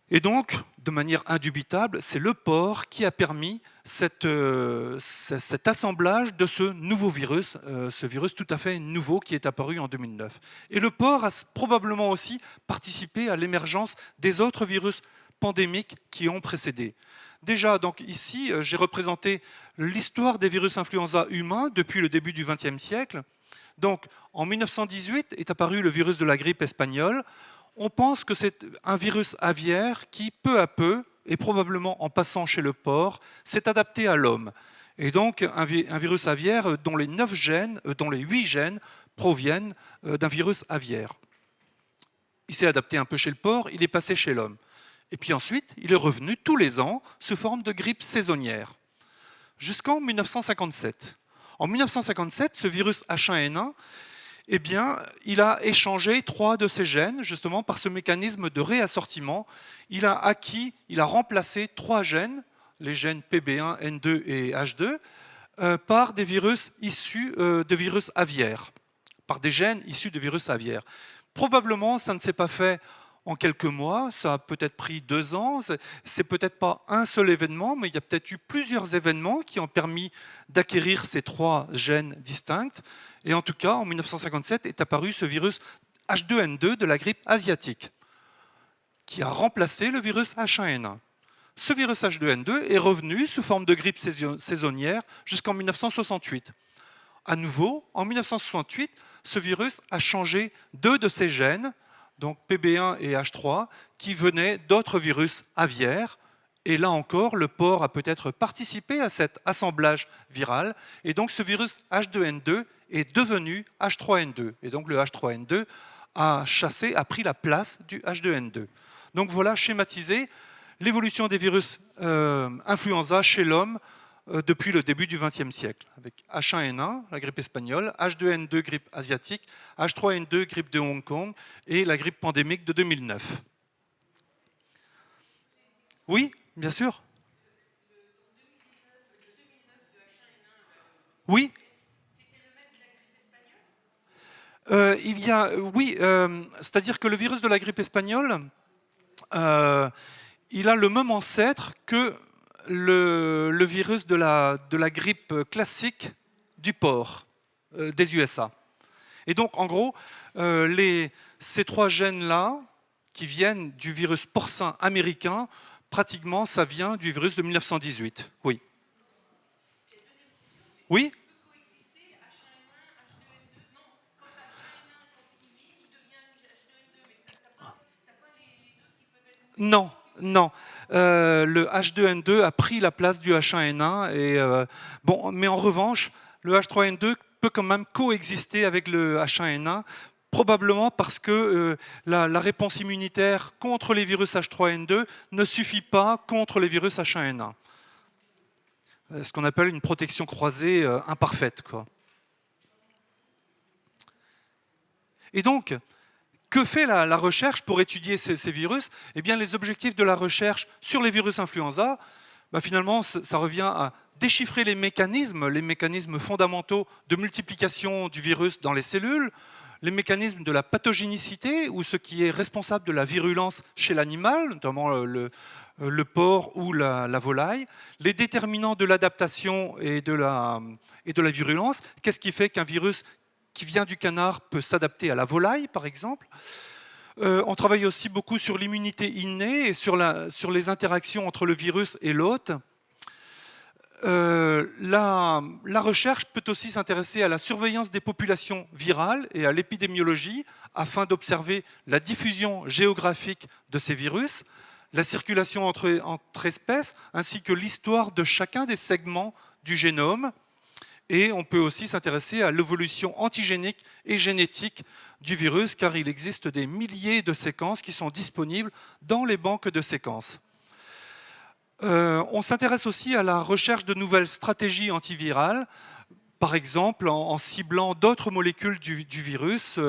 Et donc, de manière indubitable, c'est le porc qui a permis cet assemblage de ce nouveau virus, ce virus tout à fait nouveau qui est apparu en 2009. Et le porc a probablement aussi participé à l'émergence des autres virus pandémiques qui ont précédé. Déjà, donc ici, j'ai représenté l'histoire des virus influenza humains depuis le début du XXe siècle. Donc, en 1918 est apparu le virus de la grippe espagnole. On pense que c'est un virus aviaire qui, peu à peu, et probablement en passant chez le porc, s'est adapté à l'homme. Et donc, un virus aviaire dont les 8 gènes proviennent d'un virus aviaire. Il s'est adapté un peu chez le porc, il est passé chez l'homme. Et puis ensuite, il est revenu tous les ans sous forme de grippe saisonnière, jusqu'en 1957. En 1957, ce virus H1N1, eh bien, il a échangé 3 de ses gènes, justement par ce mécanisme de réassortiment. Il a remplacé 3 gènes, les gènes PB1, N2 et H2, par des virus issus de virus aviaires, par des gènes issus de virus aviaires. Probablement, ça ne s'est pas fait en quelques mois, ça a peut-être pris 2 ans, c'est peut-être pas un seul événement, mais il y a peut-être eu plusieurs événements qui ont permis d'acquérir ces 3 gènes distincts. Et en tout cas, en 1957 est apparu ce virus H2N2 de la grippe asiatique, qui a remplacé le virus H1N1. Ce virus H2N2 est revenu sous forme de grippe saisonnière jusqu'en 1968. À nouveau, en 1968, ce virus a changé 2 de ses gènes, donc PB1 et H3, qui venaient d'autres virus aviaires. Et là encore, le porc a peut-être participé à cet assemblage viral. Et donc ce virus H2N2 est devenu H3N2. Et donc le H3N2 a pris la place du H2N2. Donc voilà schématisé l'évolution des virus influenza chez l'homme depuis le début du XXe siècle, avec H1N1, la grippe espagnole, H2N2, grippe asiatique, H3N2, grippe de Hong Kong, et la grippe pandémique de 2009. Oui, bien sûr. Oui. Oui, c'est-à-dire que le virus de la grippe espagnole, il a le même ancêtre que le virus de la grippe classique du porc des USA. Et donc, en gros, ces trois gènes-là, qui viennent du virus porcin américain, pratiquement, ça vient du virus de 1918. Oui. Oui. Non, non. Le H2N2 a pris la place du H1N1. Bon, mais en revanche, le H3N2 peut quand même coexister avec le H1N1, probablement parce que la réponse immunitaire contre les virus H3N2 ne suffit pas contre les virus H1N1. Ce qu'on appelle une protection croisée imparfaite, quoi. Et donc, que fait la recherche pour étudier ces virus? Eh bien, les objectifs de la recherche sur les virus influenza, finalement, ça revient à déchiffrer les mécanismes fondamentaux de multiplication du virus dans les cellules, les mécanismes de la pathogénicité, ou ce qui est responsable de la virulence chez l'animal, notamment le porc ou la volaille, les déterminants de l'adaptation et de la virulence. Qu'est-ce qui fait qu'un virus qui vient du canard peut s'adapter à la volaille, par exemple. On travaille aussi beaucoup sur l'immunité innée et sur les interactions entre le virus et l'hôte. La recherche peut aussi s'intéresser à la surveillance des populations virales et à l'épidémiologie afin d'observer la diffusion géographique de ces virus, la circulation entre espèces, ainsi que l'histoire de chacun des segments du génome. Et on peut aussi s'intéresser à l'évolution antigénique et génétique du virus, car il existe des milliers de séquences qui sont disponibles dans les banques de séquences. On s'intéresse aussi à la recherche de nouvelles stratégies antivirales, par exemple en ciblant d'autres molécules du virus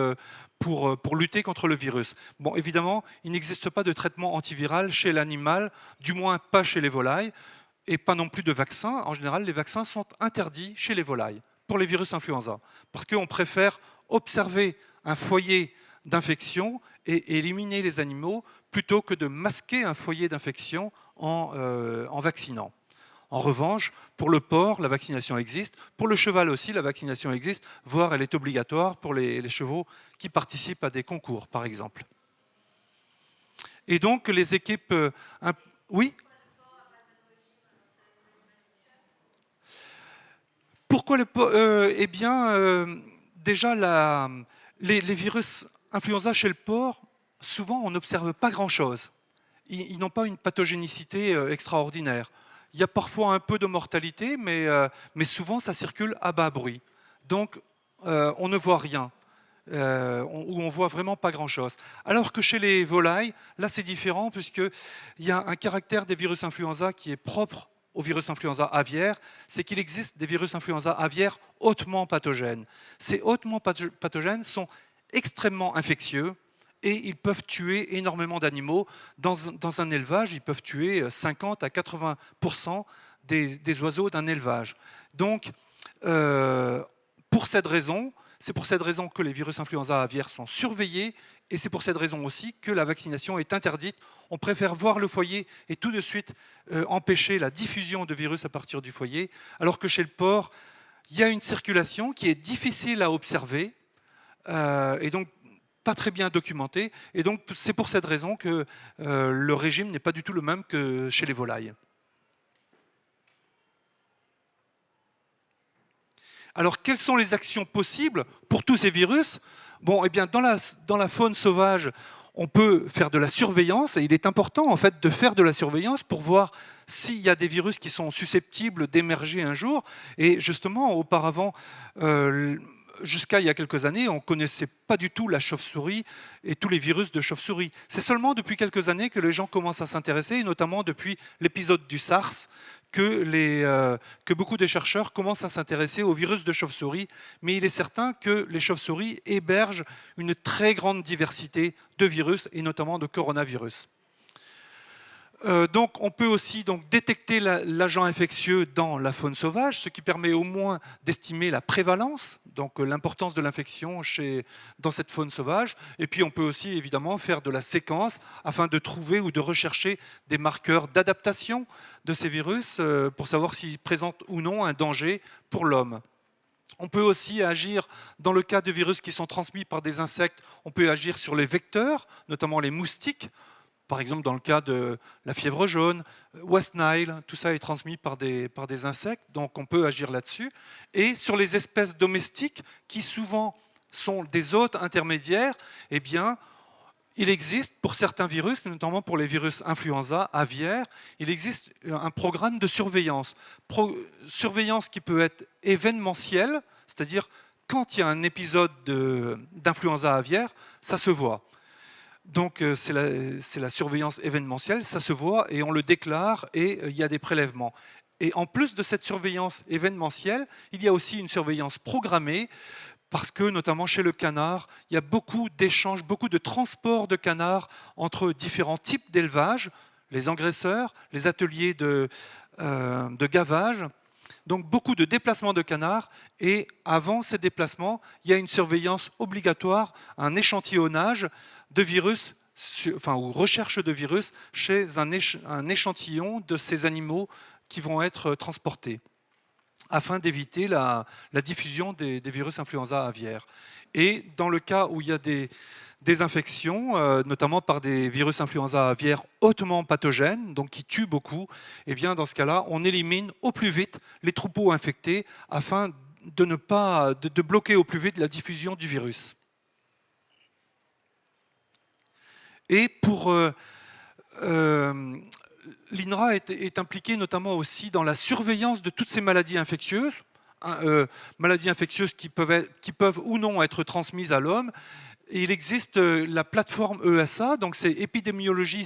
pour lutter contre le virus. Bon, évidemment, il n'existe pas de traitement antiviral chez l'animal, du moins pas chez les volailles, et pas non plus de vaccins. En général, les vaccins sont interdits chez les volailles pour les virus influenza, parce qu'on préfère observer un foyer d'infection et éliminer les animaux plutôt que de masquer un foyer d'infection en vaccinant. En revanche, pour le porc, la vaccination existe. Pour le cheval aussi, la vaccination existe, voire elle est obligatoire pour les chevaux qui participent à des concours, par exemple. Et donc, les équipes... Oui ? Pourquoi le porc? Eh bien, déjà, les virus influenza chez le porc, souvent, on n'observe pas grand-chose. Ils n'ont pas une pathogénicité extraordinaire. Il y a parfois un peu de mortalité, mais souvent, ça circule à bas bruit. Donc, on ne voit rien, ou on voit vraiment pas grand-chose. Alors que chez les volailles, là, c'est différent, puisqu'il y a un caractère des virus influenza qui est propre au virus influenza aviaire, c'est qu'il existe des virus influenza aviaires hautement pathogènes. Ces hautement pathogènes sont extrêmement infectieux et ils peuvent tuer énormément d'animaux. Dans un élevage, ils peuvent tuer 50 à 80% des oiseaux d'un élevage. Donc, c'est pour cette raison que les virus influenza aviaires sont surveillés, et c'est pour cette raison aussi que la vaccination est interdite. On préfère voir le foyer et tout de suite empêcher la diffusion de virus à partir du foyer, alors que chez le porc, il y a une circulation qui est difficile à observer, et donc pas très bien documentée, et donc c'est pour cette raison que le régime n'est pas du tout le même que chez les volailles. Alors, quelles sont les actions possibles pour tous ces virus? Bon, eh bien, dans la faune sauvage, on peut faire de la surveillance, et il est important en fait de faire de la surveillance pour voir s'il y a des virus qui sont susceptibles d'émerger un jour. Et justement, auparavant, jusqu'à il y a quelques années, on ne connaissait pas du tout la chauve-souris et tous les virus de chauve-souris. C'est seulement depuis quelques années que les gens commencent à s'intéresser, et notamment depuis l'épisode du SARS, que beaucoup de chercheurs commencent à s'intéresser aux virus de chauve-souris. Mais il est certain que les chauves-souris hébergent une très grande diversité de virus, et notamment de coronavirus. Donc, on peut aussi détecter l'agent infectieux dans la faune sauvage, ce qui permet au moins d'estimer la prévalence, donc l'importance de l'infection dans cette faune sauvage. Et puis, on peut aussi évidemment faire de la séquence afin de trouver ou de rechercher des marqueurs d'adaptation de ces virus pour savoir s'ils présentent ou non un danger pour l'homme. On peut aussi agir, dans le cas de virus qui sont transmis par des insectes, on peut agir sur les vecteurs, notamment les moustiques. Par exemple, dans le cas de la fièvre jaune, West Nile, tout ça est transmis par des insectes, donc on peut agir là-dessus. Et sur les espèces domestiques, qui souvent sont des hôtes intermédiaires, eh bien, il existe pour certains virus, notamment pour les virus influenza aviaires, il existe un programme de surveillance. Surveillance qui peut être événementielle, c'est-à-dire quand il y a un épisode d'influenza aviaire, ça se voit. Donc c'est la surveillance événementielle, ça se voit et on le déclare et il y a des prélèvements. Et en plus de cette surveillance événementielle, il y a aussi une surveillance programmée, parce que notamment chez le canard, il y a beaucoup d'échanges, beaucoup de transports de canards entre différents types d'élevage, les engraisseurs, les ateliers de gavage. Donc beaucoup de déplacements de canards, et avant ces déplacements, il y a une surveillance obligatoire, un échantillonnage de virus, ou recherche de virus chez un échantillon de ces animaux qui vont être transportés, afin d'éviter la diffusion des virus influenza aviaires. Et dans le cas où il y a des infections, notamment par des virus influenza aviaires hautement pathogènes, donc qui tuent beaucoup, et bien dans ce cas-là, on élimine au plus vite les troupeaux infectés afin de bloquer au plus vite la diffusion du virus. Et l'INRA est impliquée notamment aussi dans la surveillance de toutes ces maladies infectieuses, qui peuvent ou non être transmises à l'homme. Et il existe la plateforme ESA, donc c'est épidémiologie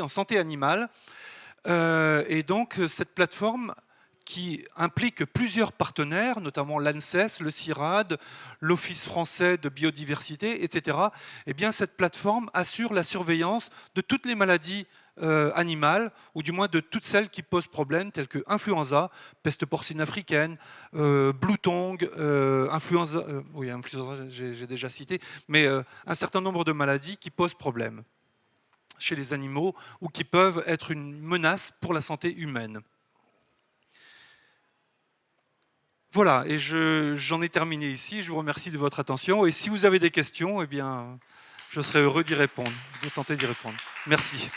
en santé animale. Et donc cette plateforme qui implique plusieurs partenaires, notamment l'ANSES, le CIRAD, l'Office français de biodiversité, etc. Eh bien, cette plateforme assure la surveillance de toutes les maladies animales, ou du moins de toutes celles qui posent problème, telles que influenza, peste porcine africaine, blue tongue, influenza, j'ai déjà cité, mais un certain nombre de maladies qui posent problème chez les animaux ou qui peuvent être une menace pour la santé humaine. Voilà, et j'en ai terminé ici. Je vous remercie de votre attention. Et si vous avez des questions, eh bien, je serai heureux d'y répondre, de tenter d'y répondre. Merci.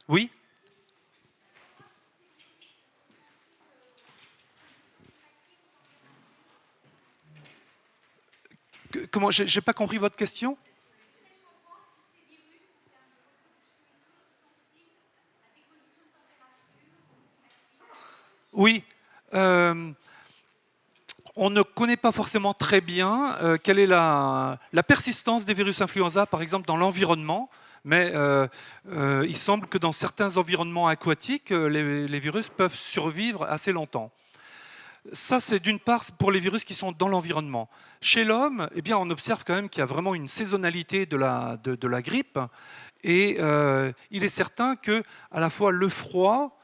Oui ? Comment ? J'ai pas compris votre question ? Oui. On ne connaît pas forcément très bien quelle est la persistance des virus influenza, par exemple, dans l'environnement. Mais il semble que dans certains environnements aquatiques, les virus peuvent survivre assez longtemps. Ça, c'est d'une part pour les virus qui sont dans l'environnement. Chez l'homme, eh bien, on observe quand même qu'il y a vraiment une saisonnalité de la grippe. Et il est certain que à la fois le froid,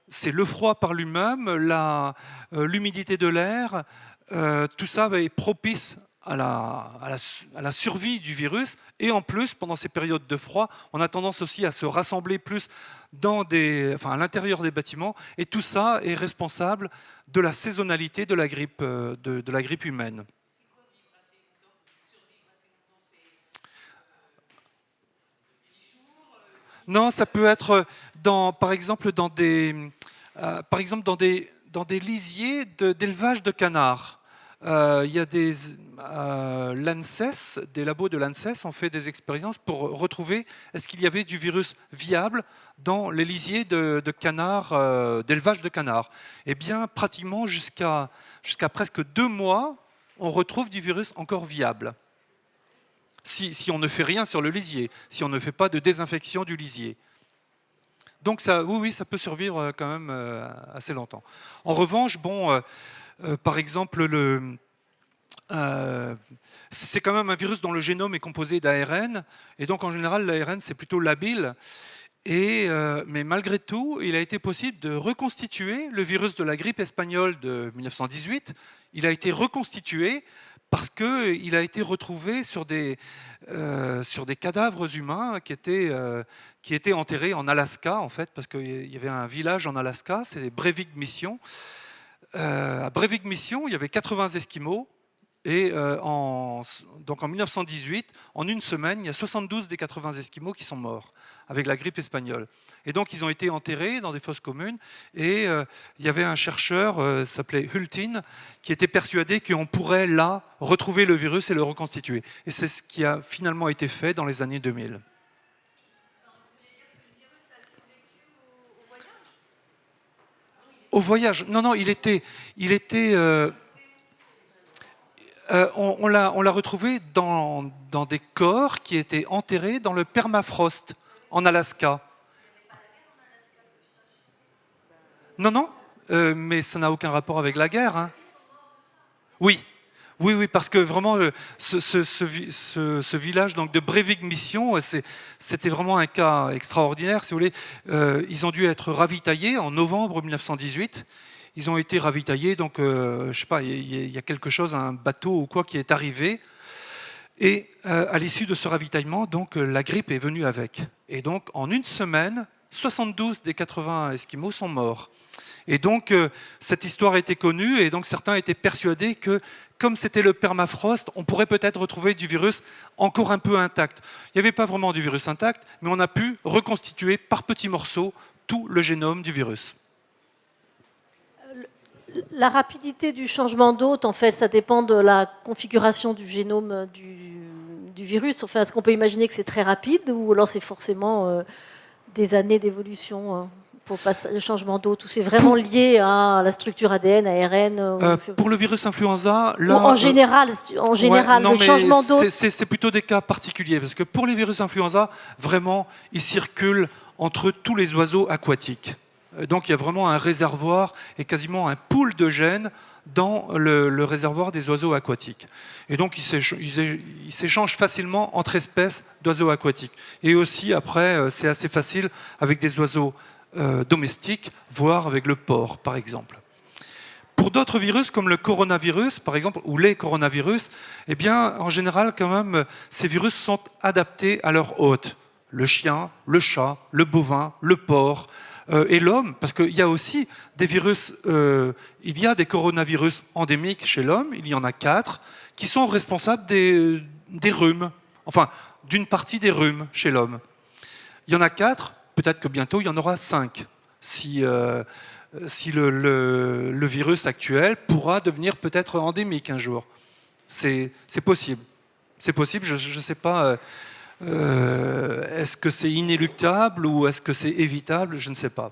c'est le froid par lui-même, l'humidité de l'air, tout ça est propice à la survie du virus. Et en plus, pendant ces périodes de froid, on a tendance aussi à se rassembler plus à l'intérieur des bâtiments. Et tout ça est responsable de la saisonnalité de la grippe, de la grippe humaine. Non, ça peut être, par exemple, dans des lisiers d'élevage de canards. Il y a l'ANSES, des labos de l'ANSES ont fait des expériences pour retrouver est-ce qu'il y avait du virus viable dans les lisiers de canards, d'élevage de canards. Eh bien, pratiquement jusqu'à presque 2 mois, on retrouve du virus encore viable. Si on ne fait rien sur le lisier, si on ne fait pas de désinfection du lisier. Donc ça, oui, ça peut survivre quand même assez longtemps. En revanche, bon, par exemple, c'est quand même un virus dont le génome est composé d'ARN, et donc en général l'ARN c'est plutôt labile, mais malgré tout il a été possible de reconstituer le virus de la grippe espagnole de 1918, il a été reconstitué parce qu'il a été retrouvé sur des cadavres humains qui étaient enterrés en Alaska, en fait, parce qu'il y avait un village en Alaska, c'est Breivik Mission. À Breivik Mission, il y avait 80 Esquimaux, et donc en 1918, en une semaine, il y a 72 des 80 Esquimaux qui sont morts avec la grippe espagnole. Et donc ils ont été enterrés dans des fosses communes, et il y avait un chercheur, s'appelait Hultin, qui était persuadé qu'on pourrait là retrouver le virus et le reconstituer. Et c'est ce qui a finalement été fait dans les années 2000. Au voyage? Non, il était on l'a retrouvé dans des corps qui étaient enterrés dans le permafrost en Alaska. Non, mais ça n'a aucun rapport avec la guerre. Hein. Oui, parce que vraiment, ce village donc, de Breivik Mission, c'était vraiment un cas extraordinaire. Si vous voulez, ils ont dû être ravitaillés en novembre 1918. Ils ont été ravitaillés, donc je sais pas, il y a quelque chose, un bateau ou quoi qui est arrivé. Et à l'issue de ce ravitaillement, donc la grippe est venue avec. Et donc en une semaine, 72 des 80 Esquimaux sont morts. Et donc cette histoire était connue, et donc certains étaient persuadés que, comme c'était le permafrost, on pourrait peut-être retrouver du virus encore un peu intact. Il n'y avait pas vraiment du virus intact, mais on a pu reconstituer par petits morceaux tout le génome du virus. La rapidité du changement d'hôte, en fait, ça dépend de la configuration du génome du virus. Enfin, est-ce qu'on peut imaginer que c'est très rapide, ou alors c'est forcément des années d'évolution pour le changement d'hôte, ou c'est vraiment lié à la structure ADN, ARN Pour le virus influenza, là, en général, le changement d'hôte... C'est plutôt des cas particuliers, parce que pour les virus influenza, vraiment, ils circulent entre tous les oiseaux aquatiques. Donc il y a vraiment un réservoir et quasiment un pool de gènes dans le réservoir des oiseaux aquatiques. Et donc ils s'échangent facilement entre espèces d'oiseaux aquatiques. Et aussi après, c'est assez facile avec des oiseaux domestiques, voire avec le porc par exemple. Pour d'autres virus comme le coronavirus par exemple, ou les coronavirus, eh bien en général quand même ces virus sont adaptés à leur hôte. Le chien, le chat, le bovin, le porc, et l'homme, parce qu'il y a aussi des virus, il y a des coronavirus endémiques chez l'homme, il y en a 4, qui sont responsables des rhumes, enfin d'une partie des rhumes chez l'homme. Il y en a 4, peut-être que bientôt il y en aura 5, si le virus actuel pourra devenir peut-être endémique un jour. C'est possible. C'est possible, je ne sais pas... est-ce que c'est inéluctable ou est-ce que c'est évitable? Je ne sais pas.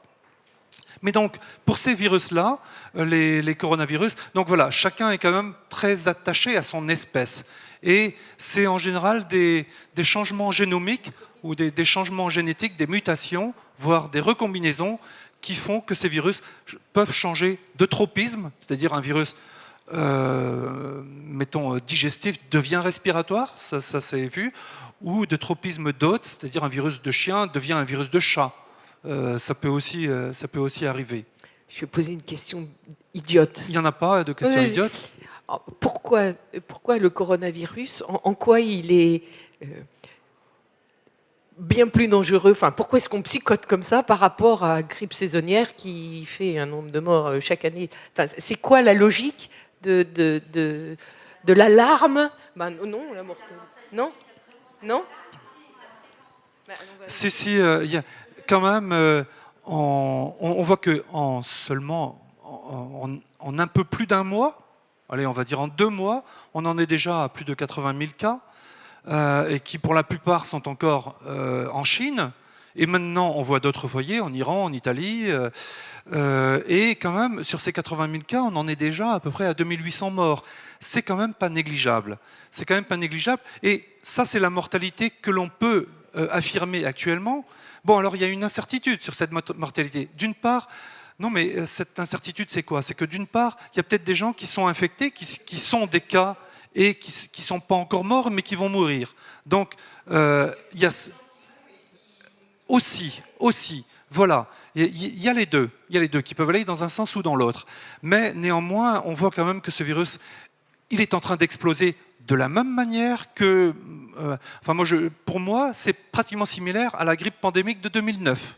Mais donc, pour ces virus-là, les coronavirus, donc voilà, chacun est quand même très attaché à son espèce. Et c'est en général des changements génomiques ou des changements génétiques, des mutations, voire des recombinaisons qui font que ces virus peuvent changer de tropisme, c'est-à-dire un virus mettons digestif devient respiratoire, ça s'est vu, ou de tropisme d'hôte, c'est-à-dire un virus de chien devient un virus de chat. Ça peut aussi arriver. Je vais poser une question idiote. Il n'y en a pas de question idiote. Pourquoi le coronavirus, en quoi il est bien plus dangereux? Enfin, pourquoi est-ce qu'on psychote comme ça par rapport à la grippe saisonnière qui fait un nombre de morts chaque année? Enfin, c'est quoi la logique de l'alarme? Non, la mort. Non. Si, il y a quand même, on voit que en un peu plus d'un mois, allez, on va dire en 2 mois, on en est déjà à plus de 80 000 cas, et qui pour la plupart sont encore en Chine. Et maintenant, on voit d'autres foyers en Iran, en Italie. Et quand même, sur ces 80 000 cas, on en est déjà à peu près à 2800 morts. C'est quand même pas négligeable. C'est quand même pas négligeable. Et ça, c'est la mortalité que l'on peut affirmer actuellement. Bon, alors il y a une incertitude sur cette mortalité. D'une part, non, mais cette incertitude, c'est quoi? C'est que d'une part, il y a peut-être des gens qui sont infectés, qui sont des cas et qui ne sont pas encore morts, mais qui vont mourir. Donc, il y a aussi, voilà, il y a les deux qui peuvent aller dans un sens ou dans l'autre. Mais néanmoins, on voit quand même que ce virus, il est en train d'exploser de la même manière que... pour moi, c'est pratiquement similaire à la grippe pandémique de 2009.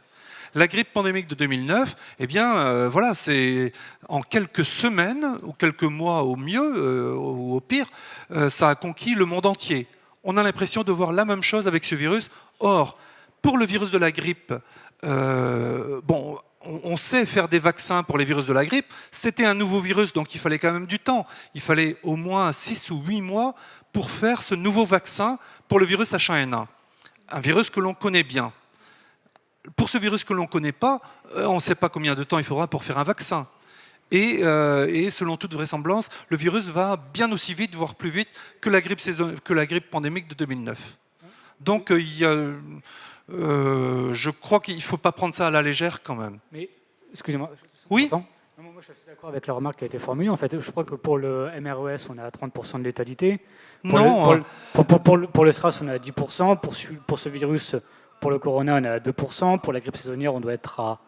La grippe pandémique de 2009, eh bien, voilà, c'est en quelques semaines, ou quelques mois au mieux, ou au pire, ça a conquis le monde entier. On a l'impression de voir la même chose avec ce virus. Or, pour le virus de la grippe, on sait faire des vaccins pour les virus de la grippe. C'était un nouveau virus, donc il fallait quand même du temps. Il fallait au moins 6 ou 8 mois pour faire ce nouveau vaccin pour le virus H1N1. Un virus que l'on connaît bien. Pour ce virus que l'on ne connaît pas, on ne sait pas combien de temps il faudra pour faire un vaccin. Et selon toute vraisemblance, le virus va bien aussi vite, voire plus vite, que la grippe pandémique de 2009. Donc, je crois qu'il ne faut pas prendre ça à la légère quand même. Mais, excusez-moi. Oui. Non, moi, je suis assez d'accord avec la remarque qui a été formulée. En fait, je crois que pour le MRES, on est à 30% de létalité. Pour le SRAS, on est à 10%. Pour ce virus, pour le corona, on est à 2%. Pour la grippe saisonnière, on doit être à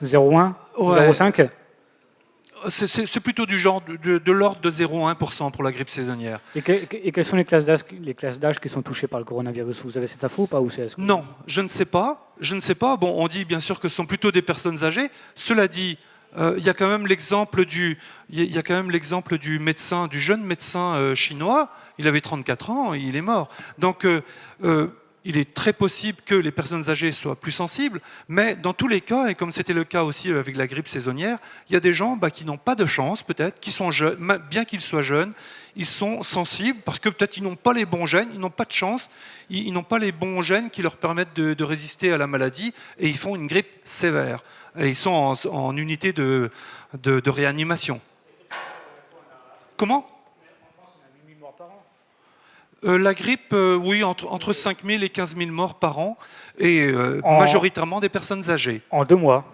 0,1, ouais. 0,5. C'est plutôt du genre de l'ordre de 0,1% pour la grippe saisonnière. Et quelles sont les classes d'âge qui sont touchées par le coronavirus? Vous avez cette info ou pas? Non, je ne sais pas. Bon, on dit bien sûr que ce sont plutôt des personnes âgées. Cela dit, il y a quand même l'exemple du médecin, du jeune médecin chinois. Il avait 34 ans, et il est mort. Donc, il est très possible que les personnes âgées soient plus sensibles, mais dans tous les cas, et comme c'était le cas aussi avec la grippe saisonnière, il y a des gens qui n'ont pas de chance, peut-être, qui sont jeunes, bien qu'ils soient jeunes, ils sont sensibles parce que peut-être ils n'ont pas les bons gènes, ils n'ont pas de chance, ils n'ont pas les bons gènes qui leur permettent de résister à la maladie, et ils font une grippe sévère. Et ils sont en unité de réanimation. Comment ? La grippe, oui, entre 5 000 et 15 000 morts par an, et majoritairement des personnes âgées. En 2 mois?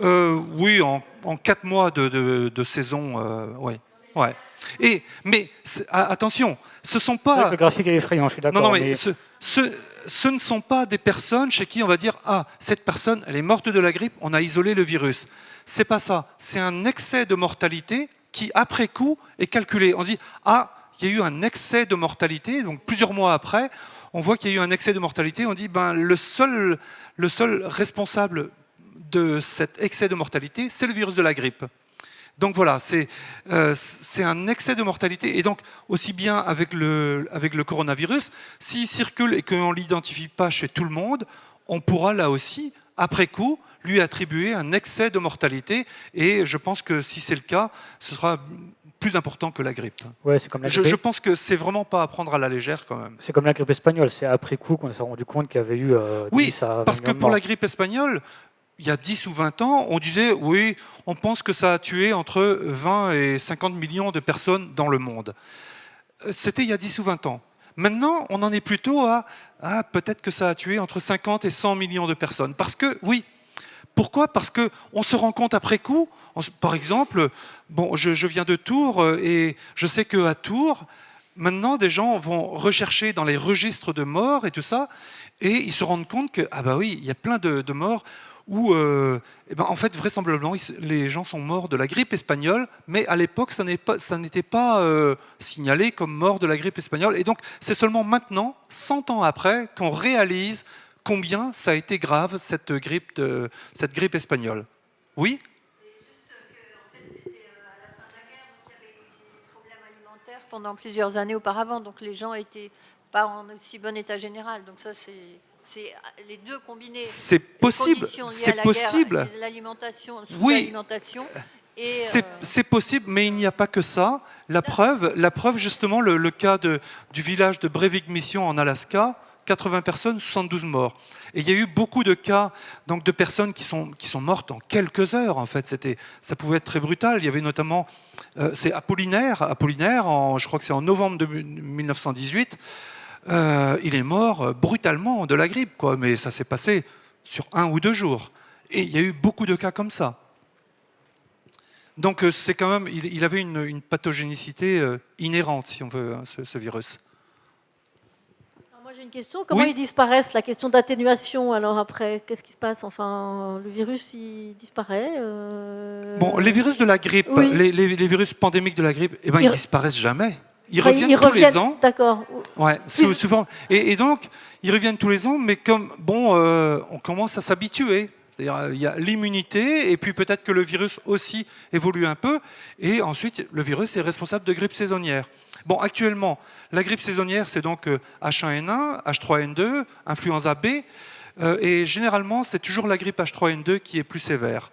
Oui, en 4 mois de saison, oui. Ouais. Mais attention, ce sont pas... C'est vrai que le graphique est effrayant, je suis d'accord. Non, mais ce ne sont pas des personnes chez qui on va dire « Ah, cette personne, elle est morte de la grippe, on a isolé le virus ». C'est pas ça. C'est un excès de mortalité qui, après coup, est calculé. On se dit « Ah, il y a eu un excès de mortalité », donc plusieurs mois après, on voit qu'il y a eu un excès de mortalité, on dit le seul responsable de cet excès de mortalité, c'est le virus de la grippe. Donc voilà, c'est un excès de mortalité. Et donc, aussi bien avec le coronavirus, s'il circule et qu'on ne l'identifie pas chez tout le monde, on pourra là aussi, après coup, lui attribuer un excès de mortalité. Et je pense que si c'est le cas, ce sera plus important que la grippe. Ouais, c'est comme la grippe. Je pense que c'est vraiment pas à prendre à la légère quand même. C'est comme la grippe espagnole, c'est après coup qu'on s'est rendu compte qu'il y avait eu 10 à 20 parce que pour la grippe espagnole, il y a 10 ou 20 ans, on disait, oui, on pense que ça a tué entre 20 et 50 millions de personnes dans le monde. C'était il y a 10 ou 20 ans. Maintenant, on en est plutôt à peut-être que ça a tué entre 50 et 100 millions de personnes. Parce que, oui, pourquoi ? Parce qu'on se rend compte après coup, par exemple, bon, je viens de Tours et je sais qu'à Tours, maintenant, des gens vont rechercher dans les registres de morts et tout ça, et ils se rendent compte que, oui, il y a plein de morts où, en fait, vraisemblablement, les gens sont morts de la grippe espagnole, mais à l'époque, ça n'était pas signalé comme mort de la grippe espagnole. Et donc, c'est seulement maintenant, 100 ans après, qu'on réalise combien ça a été grave, cette grippe espagnole. Oui ? Pendant plusieurs années auparavant, donc les gens n'étaient pas en aussi bon état général. Donc ça, c'est les deux combinés. C'est possible. Les conditions liées à la guerre, l'alimentation, sous-alimentation, Et, C'est possible, mais il n'y a pas que ça. La preuve justement, le cas du village de Breivik Mission en Alaska, 80 personnes, 72 morts. Et il y a eu beaucoup de cas donc, de personnes qui sont mortes en quelques heures. En fait, ça pouvait être très brutal. Il y avait notamment, c'est Apollinaire, je crois que c'est en novembre 1918. Il est mort brutalement de la grippe, quoi. Mais ça s'est passé sur 1 ou 2 jours. Et il y a eu beaucoup de cas comme ça. Donc c'est quand même, il avait une pathogénicité inhérente, si on veut, hein, ce virus. Alors moi j'ai une question. Comment Oui. ils disparaissent? La question d'atténuation. Alors après, qu'est-ce qui se passe? Enfin, le virus il disparaît. Bon, les virus de la grippe, Oui. les virus pandémiques de la grippe, eh ben, ils disparaissent jamais. Ils Enfin, reviennent tous les ans. D'accord. Ouais, souvent. Et donc, ils reviennent tous les ans, mais comme, bon, on commence à s'habituer. C'est-à-dire, il y a l'immunité, et puis peut-être que le virus aussi évolue un peu, et ensuite, le virus est responsable de grippe saisonnière. Bon, actuellement, la grippe saisonnière, c'est donc H1N1, H3N2, influenza B, et généralement, c'est toujours la grippe H3N2 qui est plus sévère.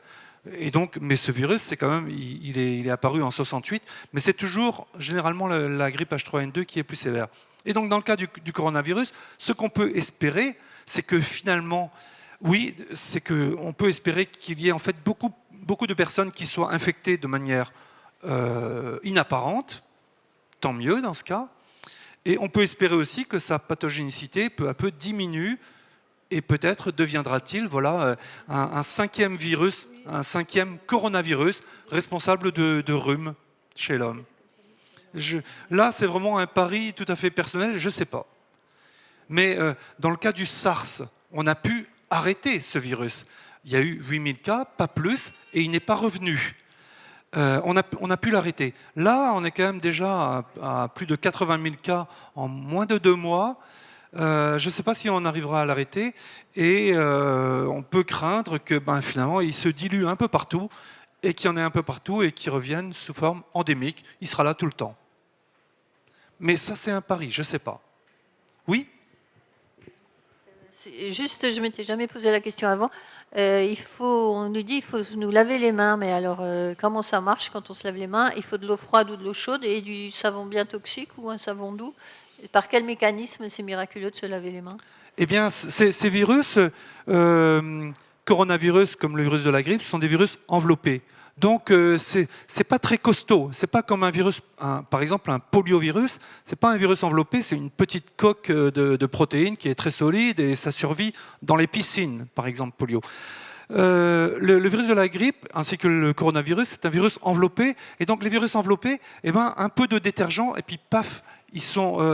Et donc, mais ce virus, c'est quand même, il est apparu en 68, mais c'est toujours généralement la grippe H3N2 qui est plus sévère. Et donc, dans le cas du coronavirus, ce qu'on peut espérer, c'est que finalement, oui, c'est qu'on peut espérer qu'il y ait en fait beaucoup de personnes qui soient infectées de manière inapparente, tant mieux dans ce cas. Et on peut espérer aussi que sa pathogénicité peu à peu diminue et peut-être deviendra-t-il voilà, un 5e virus, un 5e coronavirus responsable de rhume chez l'homme. Là, c'est vraiment un pari tout à fait personnel, je ne sais pas. Mais dans le cas du SARS, on a pu arrêter ce virus. Il y a eu 8000 cas, pas plus, et il n'est pas revenu. On a pu l'arrêter. Là, on est quand même déjà à plus de 80 000 cas en moins de 2 mois. Je ne sais pas si on arrivera à l'arrêter, et on peut craindre que finalement, il se dilue un peu partout, et qu'il y en ait un peu partout, et qu'il revienne sous forme endémique. Il sera là tout le temps. Mais ça, c'est un pari, je ne sais pas. Oui ? Juste, je m'étais jamais posé la question avant. On nous dit qu'il faut nous laver les mains, mais alors comment ça marche quand on se lave les mains? Il faut de l'eau froide ou de l'eau chaude et du savon bien toxique ou un savon doux? Par quel mécanisme c'est miraculeux de se laver les mains? Eh bien, ces virus, coronavirus comme le virus de la grippe, sont des virus enveloppés. Donc, c'est pas très costaud. C'est pas comme un virus, par exemple un poliovirus. C'est pas un virus enveloppé, c'est une petite coque de protéines qui est très solide et ça survit dans les piscines, par exemple polio. Le virus de la grippe ainsi que le coronavirus, c'est un virus enveloppé. Et donc, les virus enveloppés, un peu de détergent et puis paf,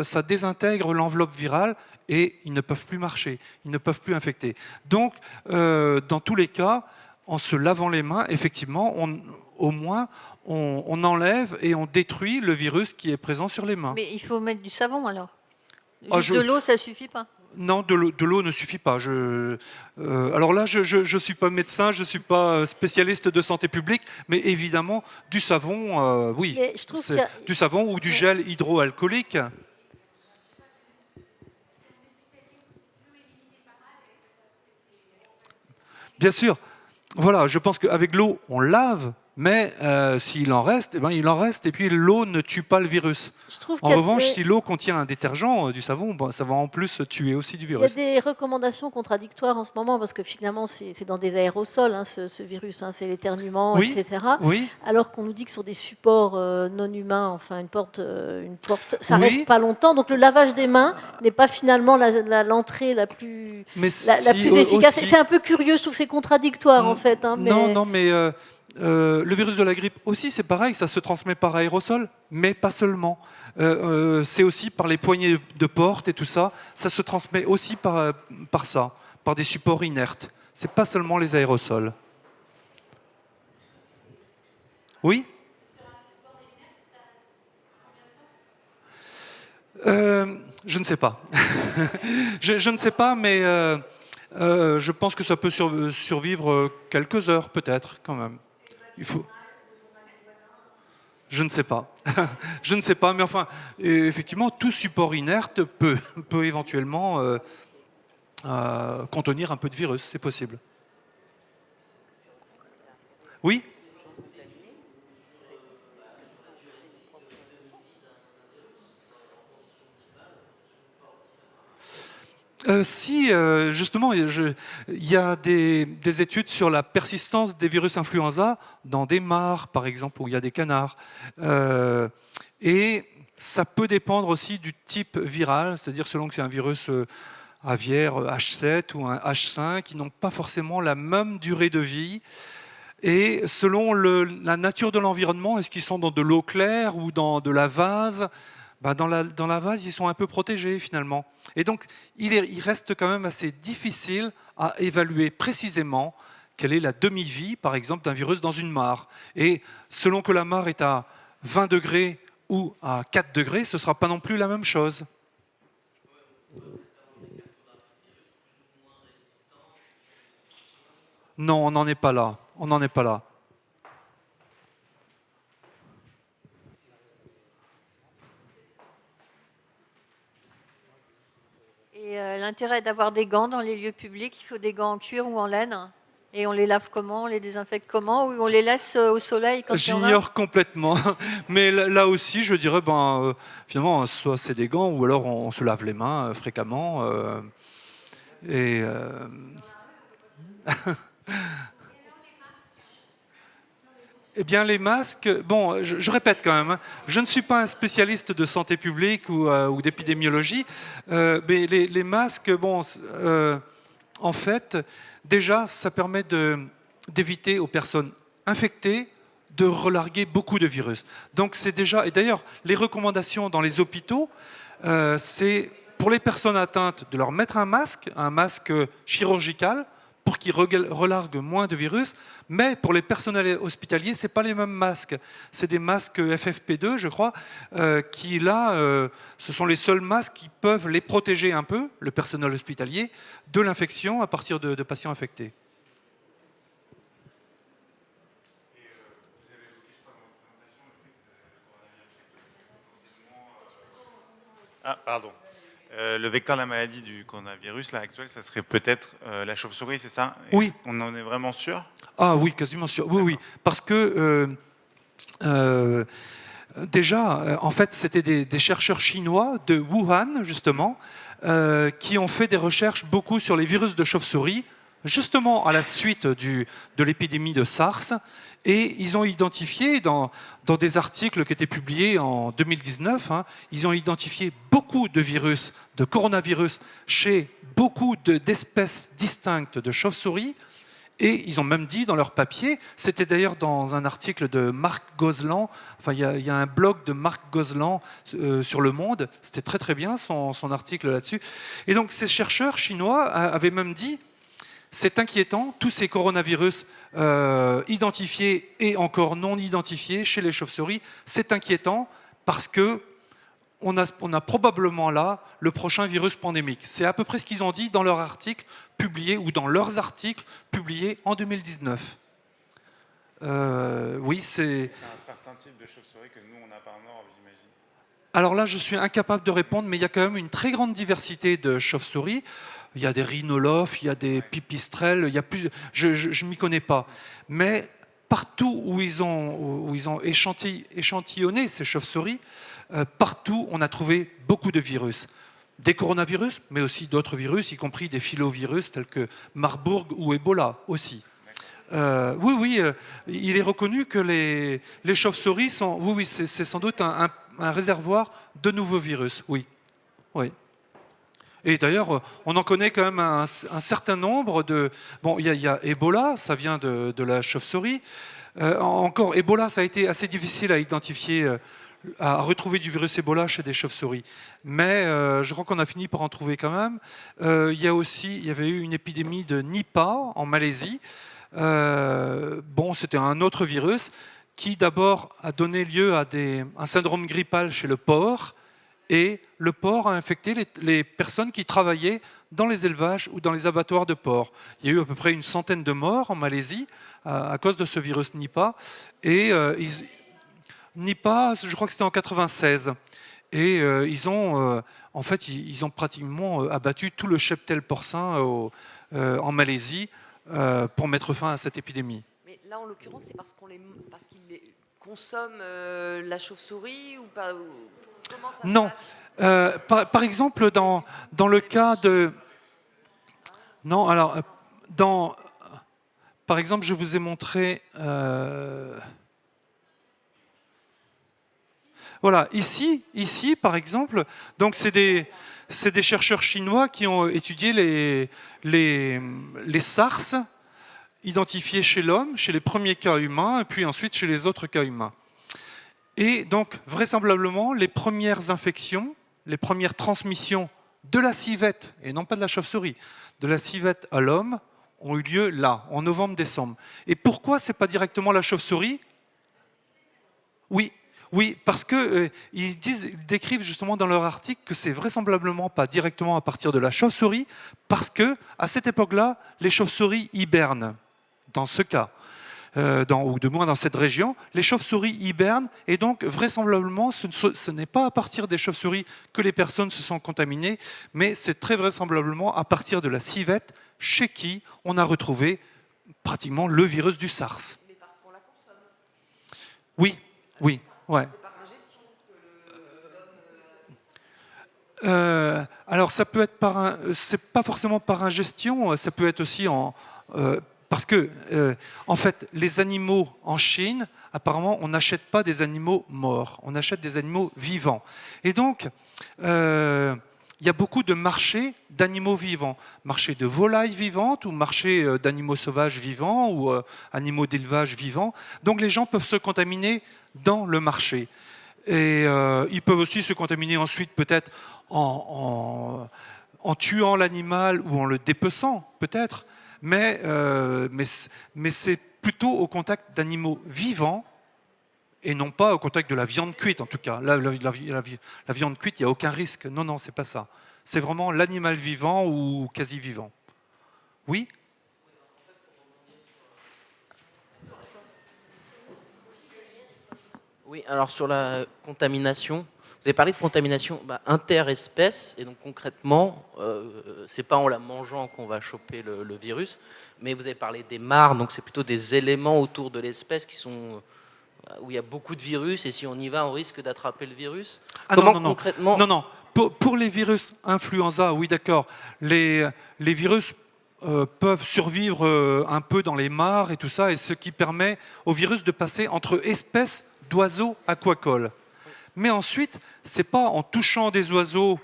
ça désintègre l'enveloppe virale et ils ne peuvent plus marcher, ils ne peuvent plus infecter. Donc, dans tous les cas, en se lavant les mains, effectivement, au moins, on enlève et on détruit le virus qui est présent sur les mains. Mais il faut mettre du savon alors? Juste de l'eau, ça suffit pas? Non, de l'eau ne suffit pas. Alors là, je ne suis pas médecin, je ne suis pas spécialiste de santé publique, mais évidemment, du savon, oui. Mais je trouve du savon ou du gel hydroalcoolique. Bien sûr. Voilà, je pense qu'avec l'eau, on lave, mais s'il en reste, il en reste, et puis l'eau ne tue pas le virus. En revanche, si l'eau contient un détergent, du savon, ça va en plus tuer aussi du virus. Il y a des recommandations contradictoires en ce moment, parce que finalement, c'est dans des aérosols, hein, ce virus, hein, c'est l'éternuement, oui, etc. Oui. Alors qu'on nous dit que sur des supports non humains, enfin une porte ça ne reste pas longtemps. Donc le lavage des mains n'est pas finalement l'entrée la plus efficace. C'est un peu curieux, je trouve que c'est contradictoire en fait. Hein, mais... Non, mais le virus de la grippe aussi, c'est pareil, ça se transmet par aérosol, mais pas seulement. C'est aussi par les poignées de porte et tout ça. Ça se transmet aussi par ça, par des supports inertes. C'est pas seulement les aérosols. Oui ? Je ne sais pas. je ne sais pas, mais je pense que ça peut survivre quelques heures, peut-être, quand même. Il faut... Je ne sais pas. Je ne sais pas, mais enfin, effectivement, tout support inerte peut éventuellement contenir un peu de virus, c'est possible. Oui ? Si, justement, il y a des études sur la persistance des virus influenza dans des mares, par exemple, où il y a des canards. Et ça peut dépendre aussi du type viral, c'est-à-dire selon que c'est un virus aviaire H7 ou un H5, qui n'ont pas forcément la même durée de vie. Et selon la nature de l'environnement, est-ce qu'ils sont dans de l'eau claire ou dans de la vase? Ben dans la vase, ils sont un peu protégés finalement. Et donc, il reste quand même assez difficile à évaluer précisément quelle est la demi-vie, par exemple, d'un virus dans une mare. Et selon que la mare est à 20 degrés ou à 4 degrés, ce ne sera pas non plus la même chose. Non, on n'en est pas là. On n'en est pas là. Et l'intérêt d'avoir des gants dans les lieux publics, il faut des gants en cuir ou en laine. Et on les lave comment? On les désinfecte comment? Ou on les laisse au soleil quand il y en a? J'ignore complètement. Mais là aussi, je dirais, finalement, soit c'est des gants, ou alors on se lave les mains fréquemment. Et eh bien, les masques, bon, je répète quand même, hein, je ne suis pas un spécialiste de santé publique ou d'épidémiologie, mais les masques, bon, en fait, déjà, ça permet d'éviter aux personnes infectées de relarguer beaucoup de virus. Donc, c'est déjà, et d'ailleurs, les recommandations dans les hôpitaux, c'est pour les personnes atteintes de leur mettre un masque chirurgical, pour qu'ils relarguent moins de virus, mais pour les personnels hospitaliers, ce n'est pas les mêmes masques. C'est des masques FFP2, je crois, qui là, ce sont les seuls masques qui peuvent les protéger un peu, le personnel hospitalier, de l'infection à partir de patients infectés. Ah, pardon. Le vecteur de la maladie du coronavirus, là, actuel, ça serait peut-être la chauve-souris, c'est ça? Oui. On en est vraiment sûr? Ah oui, quasiment sûr. Oui, oui. Parce que déjà, en fait, c'était des chercheurs chinois de Wuhan, justement, qui ont fait des recherches beaucoup sur les virus de chauve-souris, justement à la suite de l'épidémie de SARS. Et ils ont identifié, dans des articles qui étaient publiés en 2019, hein, ils ont identifié beaucoup de virus, de coronavirus, chez beaucoup d'espèces distinctes de chauves-souris. Et ils ont même dit dans leur papier, c'était d'ailleurs dans un article de Marc Gozlan, enfin il y a un blog de Marc Gozlan sur Le Monde, c'était très très bien son article là-dessus. Et donc ces chercheurs chinois avaient même dit, c'est inquiétant, tous ces coronavirus identifiés et encore non identifiés chez les chauves-souris, c'est inquiétant parce que on a probablement là le prochain virus pandémique. C'est à peu près ce qu'ils ont dit dans leur article publié ou dans leurs articles publiés en 2019. Oui, c'est un certain type de chauve-souris que nous, on n'a pas en Europe, j'imagine. Alors là, je suis incapable de répondre, mais il y a quand même une très grande diversité de chauves-souris. Il y a des rhinolophes, il y a des pipistrelles, il y a plus. Je ne m'y connais pas. Mais partout où ils ont échantillonné ces chauves-souris, partout on a trouvé beaucoup de virus. Des coronavirus, mais aussi d'autres virus, y compris des filovirus tels que Marburg ou Ebola aussi. Oui, il est reconnu que les chauves-souris sont. Oui, c'est sans doute un réservoir de nouveaux virus. Oui. Et d'ailleurs, on en connaît quand même un certain nombre de. Bon, il y a Ebola, ça vient de la chauve-souris. Encore, Ebola, ça a été assez difficile à identifier, à retrouver du virus Ebola chez des chauves-souris. Mais je crois qu'on a fini par en trouver quand même. Il y avait eu une épidémie de Nipah en Malaisie. C'était un autre virus qui d'abord a donné lieu à un syndrome grippal chez le porc. Et le porc a infecté les personnes qui travaillaient dans les élevages ou dans les abattoirs de porcs. Il y a eu à peu près une centaine de morts en Malaisie à cause de ce virus Nipah. Et Nipah, je crois que c'était en 96. Et ils ont pratiquement abattu tout le cheptel porcin en Malaisie pour mettre fin à cette épidémie. Mais là, en l'occurrence, c'est parce qu'ils consomment la chauve-souris ou pas? Comment ça Non. se passe Par exemple, dans le cas de. Non, alors, par exemple, je vous ai montré... Voilà, ici, par exemple, donc c'est des chercheurs chinois qui ont étudié les SARS identifiés chez l'homme, chez les premiers cas humains, et puis ensuite chez les autres cas humains. Et donc, vraisemblablement, les premières infections, les premières transmissions de la civette, et non pas de la chauve-souris, de la civette à l'homme, ont eu lieu là, en novembre-décembre. Et pourquoi ce n'est pas directement la chauve-souris ? Oui, parce qu'ils décrivent justement dans leur article que c'est vraisemblablement pas directement à partir de la chauve-souris, parce que à cette époque-là, les chauves-souris hibernent. Dans ce cas, ou de moins dans cette région, les chauves-souris hibernent, et donc vraisemblablement, ce n'est pas à partir des chauves-souris que les personnes se sont contaminées, mais c'est très vraisemblablement à partir de la civette, chez qui on a retrouvé pratiquement le virus du SARS. Mais parce qu'on la consomme. Oui, ouais. C'est par ingestion que l'homme... Alors ça peut être c'est pas forcément par ingestion, ça peut être aussi parce que en fait les animaux en Chine, apparemment on n'achète pas des animaux morts, on achète des animaux vivants. Et donc il y a beaucoup de marchés d'animaux vivants, marché de volailles vivantes ou marché d'animaux sauvages vivants ou animaux d'élevage vivants. Donc les gens peuvent se contaminer dans le marché. Et ils peuvent aussi se contaminer ensuite peut-être en tuant l'animal ou en le dépeçant, peut-être. Mais c'est plutôt au contact d'animaux vivants et non pas au contact de la viande cuite, en tout cas. La viande cuite, il n'y a aucun risque. Non, c'est pas ça. C'est vraiment l'animal vivant ou quasi vivant. Oui ? Oui, alors sur la contamination, vous avez parlé de contamination interespèce, et donc concrètement, c'est pas en la mangeant qu'on va choper le virus, mais vous avez parlé des mares, donc c'est plutôt des éléments autour de l'espèce qui sont où il y a beaucoup de virus, et si on y va, on risque d'attraper le virus. Comment concrètement... Non. Pour les virus influenza, oui, d'accord. Les virus peuvent survivre un peu dans les mares et tout ça, et ce qui permet au virus de passer entre espèces d'oiseaux aquacoles. Mais ensuite, c'est pas en touchant des oiseaux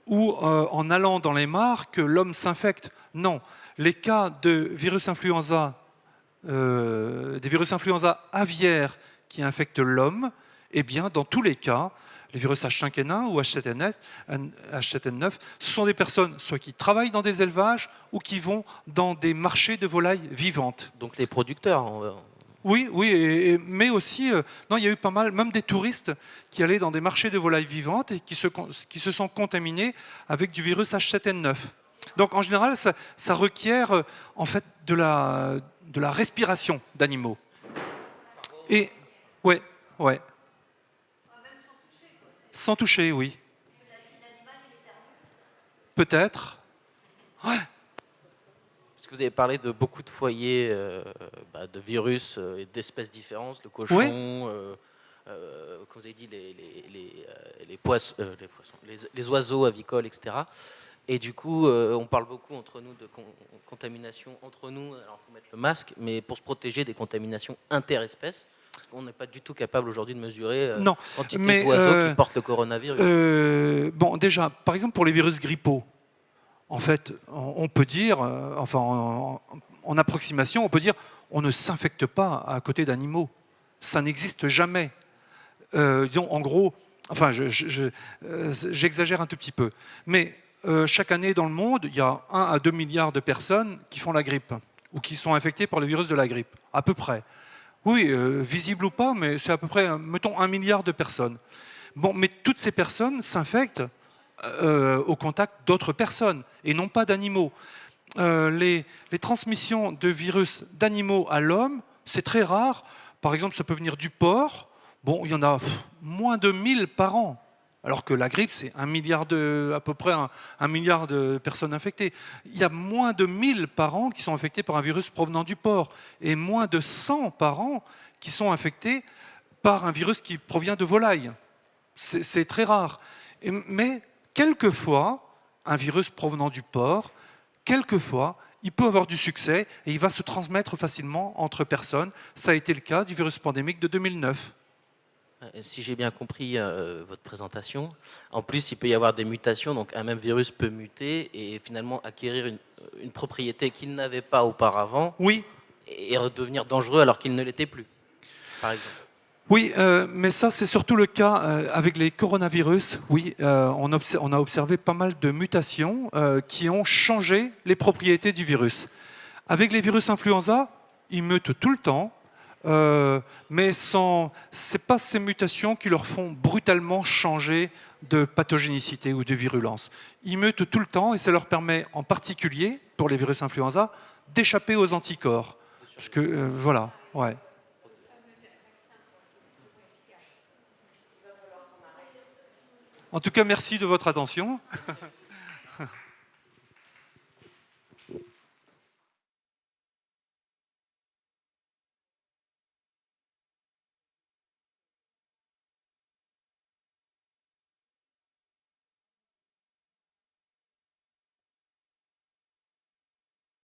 ou en allant dans les mares que l'homme s'infecte. Non, les cas de virus influenza, des virus influenza aviaires qui infectent l'homme, eh bien, dans tous les cas, les virus H5N1 ou H7N9, ce sont des personnes soit qui travaillent dans des élevages ou qui vont dans des marchés de volailles vivantes. Donc les producteurs. Oui, mais aussi, non, il y a eu pas mal, même des touristes qui allaient dans des marchés de volailles vivantes et qui se sont contaminés avec du virus H7N9. Donc en général, ça requiert en fait de la respiration d'animaux. Et ouais. Sans toucher, oui. Peut-être. Ouais. Parce que vous avez parlé de beaucoup de foyers de virus et d'espèces différentes, le cochon, comme vous avez dit, les oiseaux avicoles, etc. Et du coup, on parle beaucoup entre nous de contamination entre nous. Alors, il faut mettre le masque, mais pour se protéger des contaminations interespèces, parce qu'on n'est pas du tout capable aujourd'hui de mesurer la quantité d'oiseaux qui portent le coronavirus. Bon, déjà, par exemple, pour les virus grippaux, en fait, on peut dire, en approximation, on peut dire on ne s'infecte pas à côté d'animaux. Ça n'existe jamais. Disons, en gros, enfin, j'exagère un tout petit peu. Mais chaque année dans le monde, il y a 1 à 2 milliards de personnes qui font la grippe ou qui sont infectées par le virus de la grippe, à peu près. Oui, visible ou pas, mais c'est à peu près, mettons, 1 milliard de personnes. Bon, mais toutes ces personnes s'infectent au contact d'autres personnes et non pas d'animaux. Les transmissions de virus d'animaux à l'homme, c'est très rare. Par exemple, ça peut venir du porc. Bon, il y en a moins de 1000 par an. Alors que la grippe, c'est à peu près 1 milliard de personnes infectées. Il y a moins de 1000 par an qui sont infectés par un virus provenant du porc, et moins de 100 par an qui sont infectés par un virus qui provient de volailles. C'est très rare. Mais quelquefois, un virus provenant du porc quelquefois, il peut avoir du succès et il va se transmettre facilement entre personnes. Ça a été le cas du virus pandémique de 2009. Si j'ai bien compris votre présentation, en plus, il peut y avoir des mutations, donc un même virus peut muter et finalement acquérir une propriété qu'il n'avait pas auparavant Oui, et redevenir dangereux alors qu'il ne l'était plus, par exemple. oui, mais ça c'est surtout le cas avec les coronavirus. Oui, on a observé pas mal de mutations qui ont changé les propriétés du virus. Avec les virus influenza, ils mutent tout le temps, mais ce n'est pas ces mutations qui leur font brutalement changer de pathogénicité ou de virulence. Ils mutent tout le temps et ça leur permet, en particulier pour les virus influenza, d'échapper aux anticorps. Parce que, voilà, ouais. En tout cas, merci de votre attention.